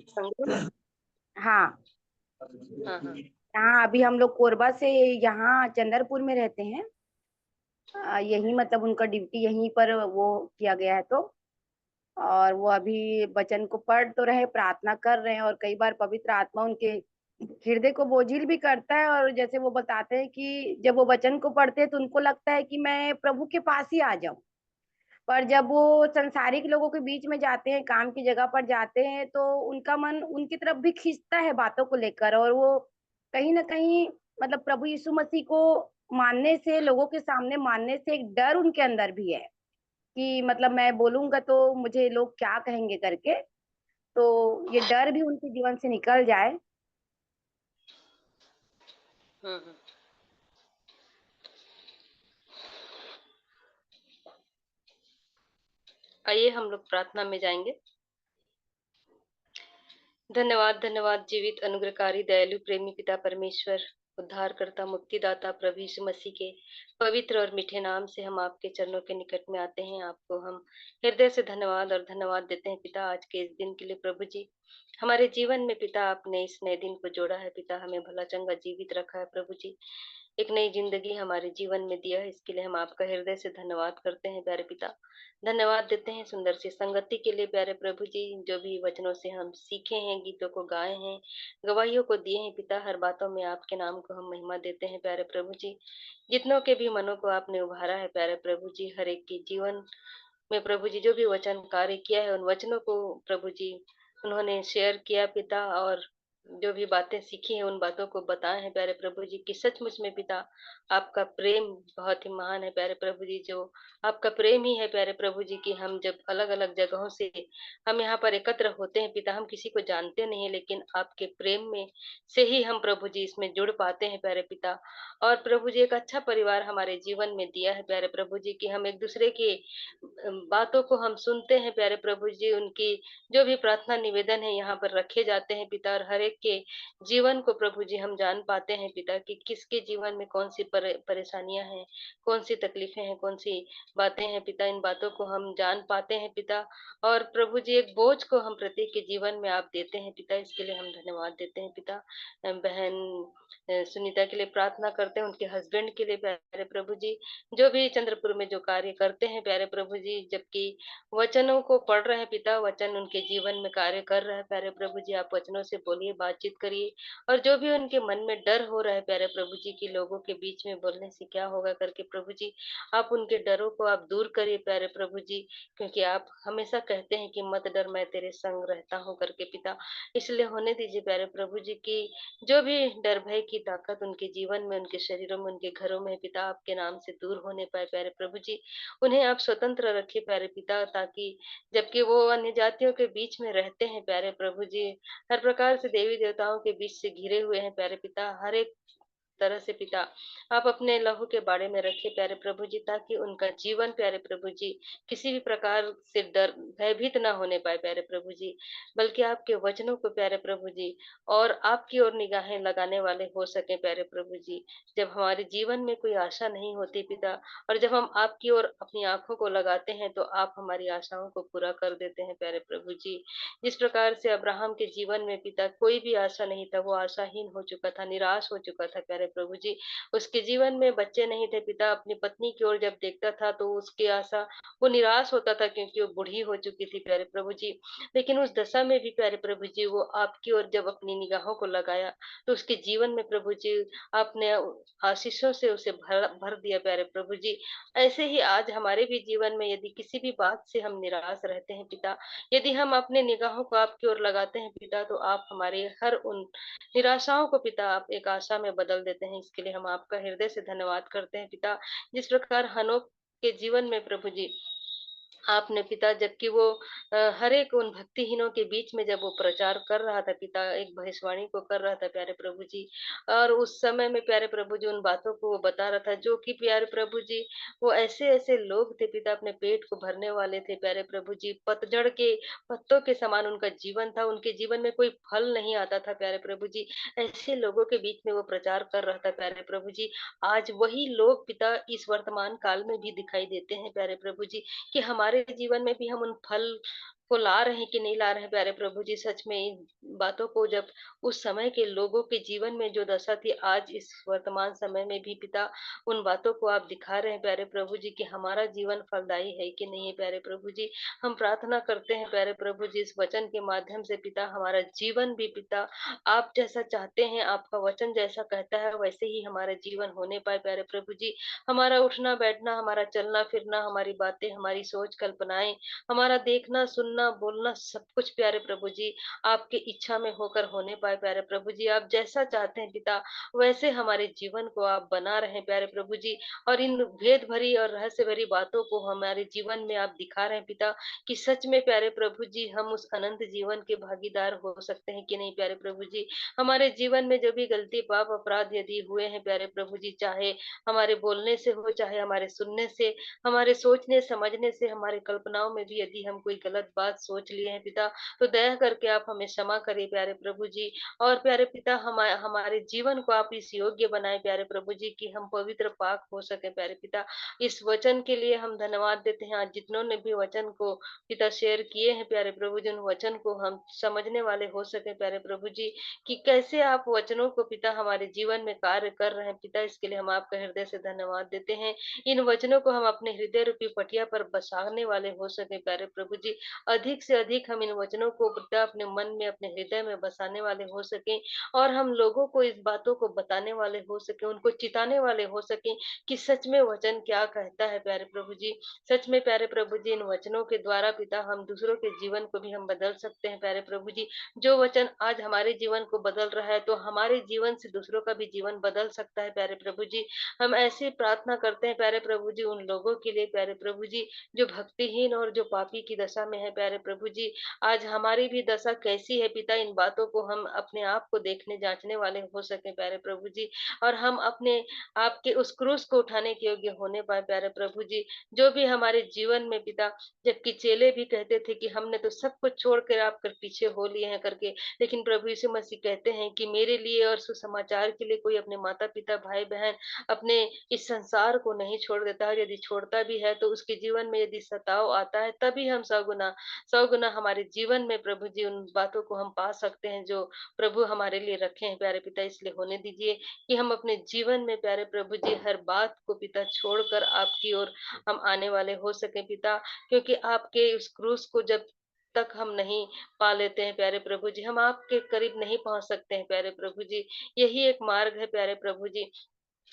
संगू? हाँ। हाँ हाँ। हाँ, अभी हम लोग कोरबा से यहाँ चंदरपुर में रहते हैं। यही मतलब उनका ड्यूटी यहीं पर वो किया गया है। तो और वो अभी वचन को पढ़ तो रहे, प्रार्थना कर रहे हैं, और कई बार पवित्र आत्मा उनके हृदय को बोझिल भी करता है। और जैसे वो बताते हैं कि जब वो वचन को पढ़ते हैं तो उनको लगता है कि मैं प्रभु के पास ही आ जाऊं, पर जब वो संसारिक लोगों के बीच में जाते हैं, काम की जगह पर जाते हैं, तो उनका मन उनकी तरफ भी खींचता है बातों को लेकर। और वो कहीं ना कहीं मतलब प्रभु यीशु मसीह को मानने से, लोगों के सामने मानने से एक डर उनके अंदर भी है कि मतलब मैं बोलूंगा तो मुझे लोग क्या कहेंगे करके। तो ये डर भी उनके जीवन से निकल जाए। हम्म। आइए हम लोग प्रार्थना में जाएंगे। धन्यवाद धन्यवाद जीवित अनुग्रहकारी दयालु प्रेमी पिता परमेश्वर, उद्धारकर्ता मुक्तिदाता प्रभु यीशु मसीह के पवित्र और मीठे नाम से हम आपके चरणों के निकट में आते हैं। आपको हम हृदय से धन्यवाद और धन्यवाद देते हैं पिता, आज के इस दिन के लिए। प्रभु जी, हमारे जीवन में पिता आपने इस नए दिन को जोड़ा है पिता, हमें भला चंगा जीवित रखा है प्रभु जी, एक नई जिंदगी हमारे जीवन में दिया है। इसके लिए हम आपका हृदय से धन्यवाद करते हैं प्यारे पिता। धन्यवाद देते हैं सुंदर सी संगति के लिए प्यारे प्रभु जी, जो भी वचनों से हम सीखे हैं, गीतों को गाए हैं, गवाहियों को दिए हैं पिता, हर बातों में आपके नाम को हम महिमा देते हैं प्यारे प्रभु जी। जितनों के भी मनों को आपने उभारा है प्यारे प्रभु जी, हर एक के जीवन में प्रभु जी जो भी वचन कार्य किया है, उन वचनों को प्रभु जी उन्होंने शेयर किया पिता, और जो भी बातें सीखी हैं उन बातों को बताए हैं प्यारे प्रभु जी कि सचमुच में पिता आपका प्रेम बहुत ही महान है प्यारे प्रभु जी। जो आपका प्रेम ही है प्यारे प्रभु जी कि हम जब अलग अलग जगहों से हम यहाँ पर एकत्र होते हैं पिता, हम किसी को जानते नहीं, लेकिन आपके प्रेम में से ही हम प्रभु जी इसमें जुड़ पाते हैं प्यारे पिता। और प्रभु जी एक अच्छा परिवार हमारे जीवन में दिया है प्यारे प्रभु जी कि हम एक दूसरे के बातों को हम सुनते हैं प्यारे प्रभु जी, उनकी जो भी प्रार्थना निवेदन है यहाँ पर रखे जाते हैं पिता, और हर एक के जीवन को प्रभु जी हम जान पाते हैं पिता कि किसके जीवन में कौन सी परेशानियां हैं, कौन सी तकलीफें हैं, कौन सी बातें हैं पिता, इन बातों को हम जान पाते हैं पिता। और प्रभु जी एक बोझ को हम प्रत्येक के जीवन में आप देते हैं पिता, इसके लिए हम धन्यवाद देते हैं पिता। बहन सुनीता के लिए प्रार्थना करते हैं, उनके हस्बैंड के लिए प्यारे प्रभु जी, जो भी चंद्रपुर में जो कार्य करते हैं प्यारे प्रभु जी, जबकि वचनों को पढ़ रहे हैं पिता, वचन उनके जीवन में कार्य कर रहा है प्यारे प्रभु जी। आप वचनों से बोलिए, बातचीत करिए, और जो भी उनके मन में डर हो रहा है प्यारे प्रभु जी की लोगों के बीच में बोलने से क्या होगा करके, प्रभु जी आप उनके डरों को आप दूर करिए प्यारे प्रभु जी, क्योंकि आप हमेशा कहते हैं कि मत डर, मैं तेरे संग रहता हूँ करके पिता। इसलिए होने दीजिए प्यारे प्रभु जी की जो भी डर भय की ताकत उनके जीवन में, उनके शरीरों में, उनके घरों में पिता, आपके नाम से दूर होने पाए प्यारे प्रभु जी। उन्हें आप स्वतंत्र रखिए प्यारे पिता, ताकि जबकि वो अन्य जातियों के बीच में रहते हैं प्यारे प्रभु जी, हर प्रकार से देवी देवताओं के बीच से घिरे हुए हैं प्यारे पिता, हर एक तरह से पिता आप अपने लहू के बाड़े में रखिए प्यारे प्रभु जी, ताकि उनका जीवन प्यारे प्रभु जी किसी भी प्रकार से डर भयभीत ना होने पाए प्यारे प्रभु जी, बल्कि आपके वचनों को प्यारे प्रभु जी और आपकी ओर निगाहें लगाने वाले हो सके प्यारे प्रभु जी। जब हमारे जीवन में कोई आशा नहीं होती पिता, और जब हम आपकी ओर अपनी आंखों को लगाते हैं तो आप हमारी आशाओं को पूरा कर देते हैं प्यारे प्रभु जी। जिस प्रकार से अब्राहम के जीवन में पिता कोई भी आशा नहीं था, वो आशाहीन हो चुका था, निराश हो चुका था प्यारे प्रभु जी। उसके जीवन में बच्चे नहीं थे पिता, अपनी पत्नी की ओर जब देखता था तो उसकी आशा वो निराश होता था, क्योंकि वो बूढ़ी हो चुकी थी प्यारे प्रभु जी। लेकिन उस दशा में भी प्यारे प्रभु जी वो आपकी ओर जब अपनी निगाहों को लगाया तो उसके जीवन में प्रभु जी आपने आशीषों से उसे भर भर दिया प्यारे प्रभु जी। ऐसे ही आज हमारे भी जीवन में यदि किसी भी बात से हम निराश रहते हैं पिता, यदि हम अपने निगाहों को आपकी ओर लगाते हैं पिता, तो आप हमारे हर उन निराशाओं को पिता आप एक आशा में बदल देते हैं। इसके लिए हम आपका हृदय से धन्यवाद करते हैं पिता। जिस प्रकार हनोक के जीवन में प्रभु जी आपने पिता, जबकि वो हर एक उन भक्तिहीनों के बीच में जब वो प्रचार कर रहा था पिता, एक भविष्यवाणी को कर रहा था प्यारे प्रभु जी, और उस समय में प्यारे प्रभु जी उन बातों को वो बता रहा था जो कि प्यारे प्रभु जी वो ऐसे ऐसे लोग थे पिता, अपने पेट को भरने वाले थे प्यारे प्रभु जी, पतझड़ के पत्तों के समान उनका जीवन था, उनके जीवन में कोई फल नहीं आता था प्यारे प्रभु जी। ऐसे लोगों के बीच में वो प्रचार कर रहा था प्यारे प्रभु जी। आज वही लोग पिता इस वर्तमान काल में भी दिखाई देते हैं प्यारे प्रभु जी, कि हमारे जीवन में भी हम उन फल को ला रहे हैं कि नहीं ला रहे हैं प्यारे प्रभु जी। सच में इन बातों को जब उस समय के लोगों के जीवन में जो दशा थी, आज इस वर्तमान समय में भी पिता उन बातों को आप दिखा रहे हैं प्यारे प्रभु जी, कि हमारा जीवन फलदायी है कि नहीं है प्यारे प्रभु जी। हम प्रार्थना करते हैं प्यारे प्रभु जी इस वचन के माध्यम से पिता, हमारा जीवन भी पिता आप जैसा चाहते हैं, आपका वचन जैसा कहता है वैसे ही हमारा जीवन होने पाए प्यारे प्रभु जी। हमारा उठना बैठना, हमारा चलना फिरना, हमारी बातें, हमारी सोच कल्पनाएं, हमारा देखना सुनना बोलना, सब कुछ प्यारे प्रभु जी आपकी इच्छा में होकर होने पाए प्यारे प्रभु जी। आप जैसा चाहते हैं पिता वैसे हमारे जीवन को आप बना रहे हैं प्यारे प्रभु जी, और इन भेद भरी और रहस्य भरी बातों को हमारे जीवन में आप दिखा रहे हैं पिता, कि सच में प्यारे प्रभु जी हम उस अनंत जीवन के भागीदार हो सकते हैं कि नहीं प्यारे प्रभु जी। हमारे जीवन में जो भी गलती पाप अपराध यदि हुए हैं प्यारे प्रभु जी, चाहे हमारे बोलने से हो, चाहे हमारे सुनने से, हमारे सोचने समझने से, हमारे कल्पनाओं में भी यदि हम कोई गलत बात सोच लिए हैं पिता, तो दया करके आप हमें क्षमा करिए प्यारे प्रभु जी। और प्यारे पिता हमारे जीवन को आप इस योग्य बनाए प्यारे प्रभु जी, कि हम पवित्र पाक हो सके प्यारे पिता। इस वचन के लिए हम धन्यवाद देते हैं। आज जितनों ने भी वचन को पिता शेयर किए हैं प्यारे प्रभु जी, उन वचन को हम समझने वाले हो सके प्यारे प्रभु जी, कि कैसे आप वचनों को पिता हमारे जीवन में कार्य कर रहे हैं पिता। इसके लिए हम आपका हृदय से धन्यवाद देते हैं। इन वचनों को हम अपने हृदय रूपी पटिया पर बसाने वाले हो सके प्यारे प्रभु जी। अधिक से अधिक हम इन वचनों को पिता अपने मन में, अपने हृदय में बसाने वाले हो सके, और हम लोगों को इस बातों को बताने वाले हो सके, उनको चिताने वाले हो सके कि सच में वचन क्या कहता है प्यारे प्रभु जी। सच में प्यारे प्रभु जी इन वचनों के द्वारा पिता हम दूसरों के जीवन को भी हम बदल सकते हैं प्यारे प्रभु जी। जो वचन आज हमारे जीवन को बदल रहा है, तो हमारे जीवन से दूसरों का भी जीवन बदल सकता है प्यारे प्रभु जी। हम ऐसी प्रार्थना करते हैं प्यारे प्रभु जी उन लोगों के लिए प्यारे प्रभु जी, जो भक्तिहीन और जो पापी की दशा में है प्यारे प्रभु जी। आज हमारी भी दशा कैसी है पिता, इन बातों को हम अपने आप को देखने जांचने वाले हो सके प्यारे प्रभु जी, और हम अपने आपके उस क्रूस को उठाने के योग्य होने पाए प्यारे प्रभु जी। जो भी हमारे जीवन में पिता, जबकि चेले भी कहते थे कि हमने तो सब कुछ छोड़कर आपके पीछे हो लिए हैं करके, लेकिन प्रभु यीशु मसीह कहते हैं कि मेरे लिए और सुसमाचार के लिए कोई अपने माता पिता भाई बहन अपने इस संसार को नहीं छोड़ देता है। यदि छोड़ता भी है तो उसके जीवन में यदि सताव आता है, तभी हम सौ गुना हमारे जीवन में प्रभु जी उन बातों को हम पा सकते हैं जो प्रभु हमारे लिए रखे हैं प्यारे पिता। इसलिए होने दीजिए कि हम अपने जीवन में प्यारे प्रभु जी हर बात को पिता छोड़कर आपकी ओर हम आने वाले हो सके पिता, क्योंकि आपके उस क्रूस को जब तक हम नहीं पा लेते हैं प्यारे प्रभु जी, हम आपके करीब नहीं पहुंच सकते हैं प्यारे प्रभु जी। यही एक मार्ग है प्यारे प्रभु जी,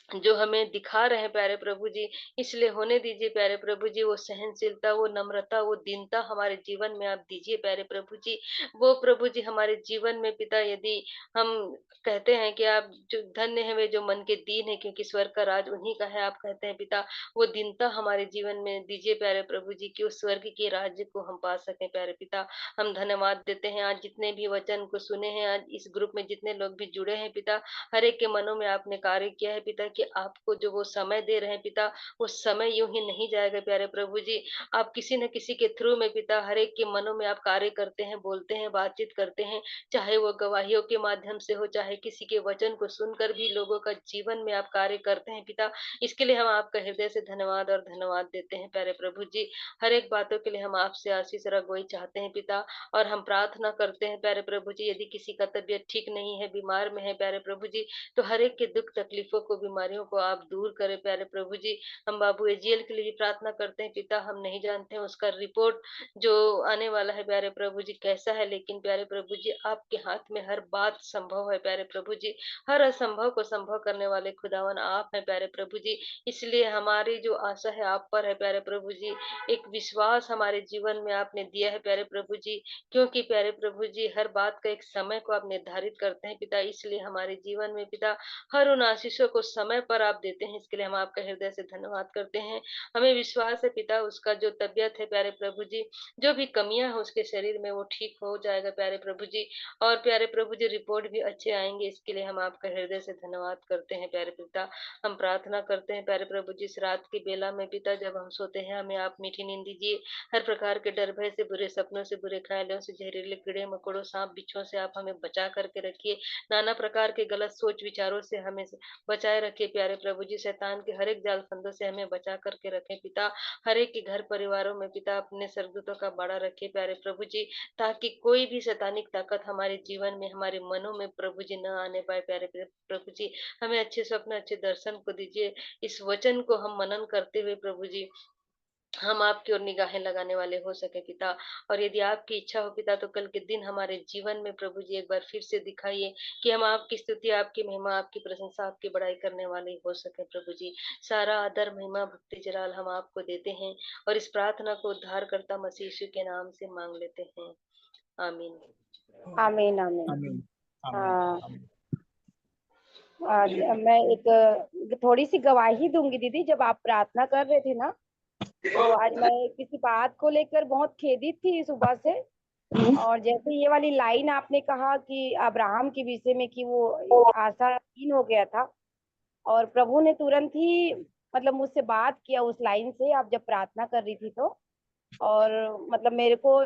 जो हमें दिखा रहे हैं प्यारे प्रभु जी, इसलिए होने दीजिए प्यारे प्रभु जी, वो सहनशीलता, वो नम्रता, वो दीनता हमारे जीवन में आप दीजिए प्यारे प्रभु जी। वो प्रभु जी हमारे जीवन में पिता, यदि हम कहते हैं कि आप जो धन्य है वे जो मन के दीन है, क्योंकि स्वर्ग का राज उन्हीं का है, आप कहते हैं पिता, वो दीनता हमारे जीवन में दीजिए प्यारे प्रभु जी, कि उस स्वर्ग के राज्य को हम पा सकें प्यारे पिता। हम धन्यवाद देते हैं आज जितने भी वचन को सुने हैं, आज इस ग्रुप में जितने लोग भी जुड़े हैं पिता, हर एक के मनों में आपने कार्य किया है पिता, कि आपको जो वो समय दे रहे हैं पिता, वो समय यूं ही नहीं जाएगा प्यारे प्रभु जी। आप किसी न किसी के थ्रू में पिता हर एक के मनों में आप कार्य करते हैं, बोलते हैं, बातचीत करते हैं, चाहे वो गवाहियों के माध्यम से हो, चाहे किसी के वचन को सुनकर भी लोगों का जीवन में आप कार्य करते हैं पिता। इसके लिए हम आपका हृदय से धन्यवाद और धन्यवाद देते हैं प्यारे प्रभु जी। हर एक बातों के लिए हम आपसे आशीष और अगुवाई चाहते हैं पिता, और हम प्रार्थना करते हैं प्यारे प्रभु जी, यदि किसी का तबीयत ठीक नहीं है, बीमार में है प्यारे प्रभु जी, तो हर एक के दुख तकलीफों को, बीमारियों को आप दूर करें प्यारे प्रभु जी। हम बाबू एजीएल के लिए भी प्रार्थना करते हैं पिता, हम नहीं जानते हैं उसका रिपोर्ट जो आने वाला है प्यारे प्रभु जी कैसा है, लेकिन प्यारे प्रभु जी आपके हाथ में हर बात संभव है प्यारे प्रभु जी। हर असंभव को संभव करने वाले खुदावन आप हैं प्यारे प्रभु जी। इसलिए हमारी जो आशा है आप पर है प्यारे प्रभु जी, एक विश्वास हमारे जीवन में आपने दिया है प्यारे प्रभु जी, क्योंकि प्यारे प्रभु जी हर बात का एक समय को आप निर्धारित करते हैं पिता, इसलिए हमारे जीवन में पिता हर उन आशीषों को समय पर आप देते हैं, इसके लिए हम आपका हृदय से धन्यवाद करते हैं। हमें विश्वास है पिता, उसका जो तबीयत है प्यारे प्रभु जी, जो भी कमियां हैं उसके शरीर में वो ठीक हो जाएगा प्यारे प्रभु जी, और प्यारे प्रभु जी रिपोर्ट भी अच्छे आएंगे, इसके लिए हम आपका हृदय से धन्यवाद करते हैं प्यारे पिता। हम प्रार्थना करते हैं प्यारे प्रभु जी, इस रात की बेला में पिता जब हम सोते हैं हमें आप मीठी नींद दीजिए, हर प्रकार के डर भय से, बुरे सपनों से, बुरे ख्यालों से, जहरीले कीड़े मकोड़ों, सांप बिच्छुओं से आप हमें बचा करके रखिए। नाना प्रकार के गलत सोच विचारों से हमें बचाए रखिए प्यारे प्रभु जी। शैतान के हर एक जाल फंदों से हमें बचा करके रखें पिता। हर एक के घर परिवारों में पिता अपने स्वर्गदूतों का बाड़ा रखे प्यारे प्रभु जी, ताकि कोई भी शैतानिक ताकत हमारे जीवन में, हमारे मनों में प्रभु जी न आने पाए प्यारे प्रभु जी। हमें अच्छे स्वप्न, अच्छे दर्शन को दीजिए, इस वचन को हम मनन करते हुए प्रभु जी हम आपकी ओर निगाहें लगाने वाले हो सके पिता। और यदि आपकी इच्छा हो पिता, तो कल के दिन हमारे जीवन में प्रभु जी एक बार फिर से दिखाइए कि हम आपकी स्तुति, आपकी महिमा, आपकी प्रशंसा, आपकी बड़ाई करने वाले हो सके प्रभु जी। सारा आदर, महिमा, भक्ति, जलाल हम आपको देते हैं, और इस प्रार्थना को उद्धारकर्ता मसीह यीशु के नाम से मांग लेते हैं, आमीन। आमीन आमीन। आमीन आमीन हाँ, आमीन। आज मैं एक थोड़ी सी गवाही दूंगी दीदी। जब आप प्रार्थना कर रहे थे ना, तो आज मैं किसी बात को लेकर बहुत खेदित थी सुबह से। और जैसे ये वाली लाइन आपने कहा कि अब्राहम के विषय में कि वो आशाहीन हो गया था, और प्रभु ने तुरंत ही मतलब मुझसे बात किया उस लाइन से, आप जब प्रार्थना कर रही थी तो। और मतलब मेरे को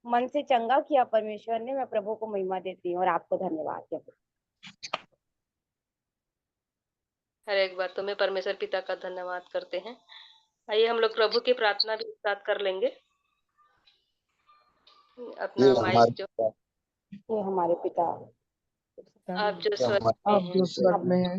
मन से चंगा किया परमेश्वर ने। मैं प्रभु को महिमा देती हूँ और आपको धन्यवाद। हर एक बातों में परमेश्वर पिता का धन्यवाद करते हैं। आइए हम लोग प्रभु की प्रार्थना भी साथ कर लेंगे। अपना माइक जो ये हमारे पिता, आप जो स्वर्ग में आप हैं, जो स्वर्ग में हैं,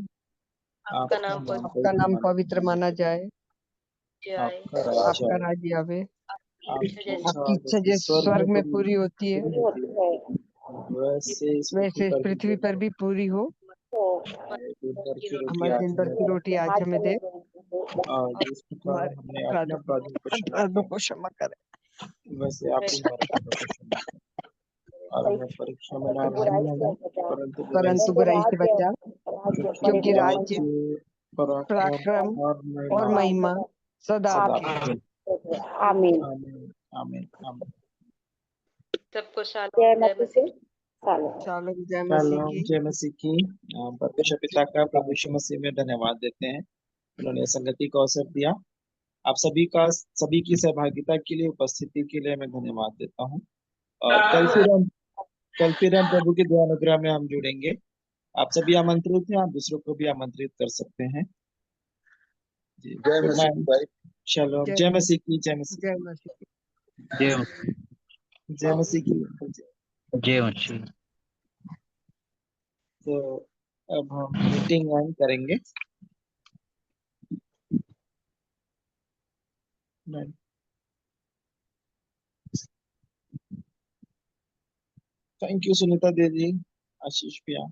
आपका नाम आपका नाम पवित्र माना जाए, पवित्र आए, आपका राज्य आपका आए, राज्य आवे, इच्छा जैसे आपकी इच्छा जैसे स्वर्ग में पूरी होती है, होती है वैसे इस पृथ्वी वैसे इस पर भी पृथ्वी पर भी पूरी हो। तो दिन भर की रोटी हमारे आज दिन भर हमें की दे, रोटी आज आज हमें दे, और जिस प्रकार हमारे हमने अपने अपराधियों को क्षमा अपराधों किया, को क्षमा करे, वैसे आप भी हमारे अपराधों को क्षमा करें, और हमें परीक्षा में न बुराई डालना, से बचा, परंतु बुराई परंतु से बुराई से राज्य बचा, राज्य क्योंकि राज्य, राज्य, पराक्रम पराक्रम और और महिमा महिमा सदा सदा आपकी। आपके। आमीन। आमीन आमीन आमीन। सबको जय शालोम, जय मसीह मसीह। से सालों। शालोम, जय मसीह शालोम, की। जय मसीह की। परमेश्वर पिता का प्रभु यीशु मसीह में धन्यवाद देते हैं, उन्होंने संगति का अवसर दिया। आप सभी की सहभागिता के लिए, उपस्थिति के लिए मैं धन्यवाद देता हूँ। और कल फिर हम प्रभु के दया अनुग्रह में हम जुड़ेंगे। आप सभी आमंत्रित हैं, आप दूसरों को भी आमंत्रित कर सकते हैं जी। जय गुड मसीह नाइट। भाई। शालोम, जय जय मसीह की, जय मसीह जय की, मसीह की। जय जय मसीह की। जय मसीह। तो अब हम मीटिंग एंड करेंगे। थैंक यू सुनीता दीदी, आशीष भैया।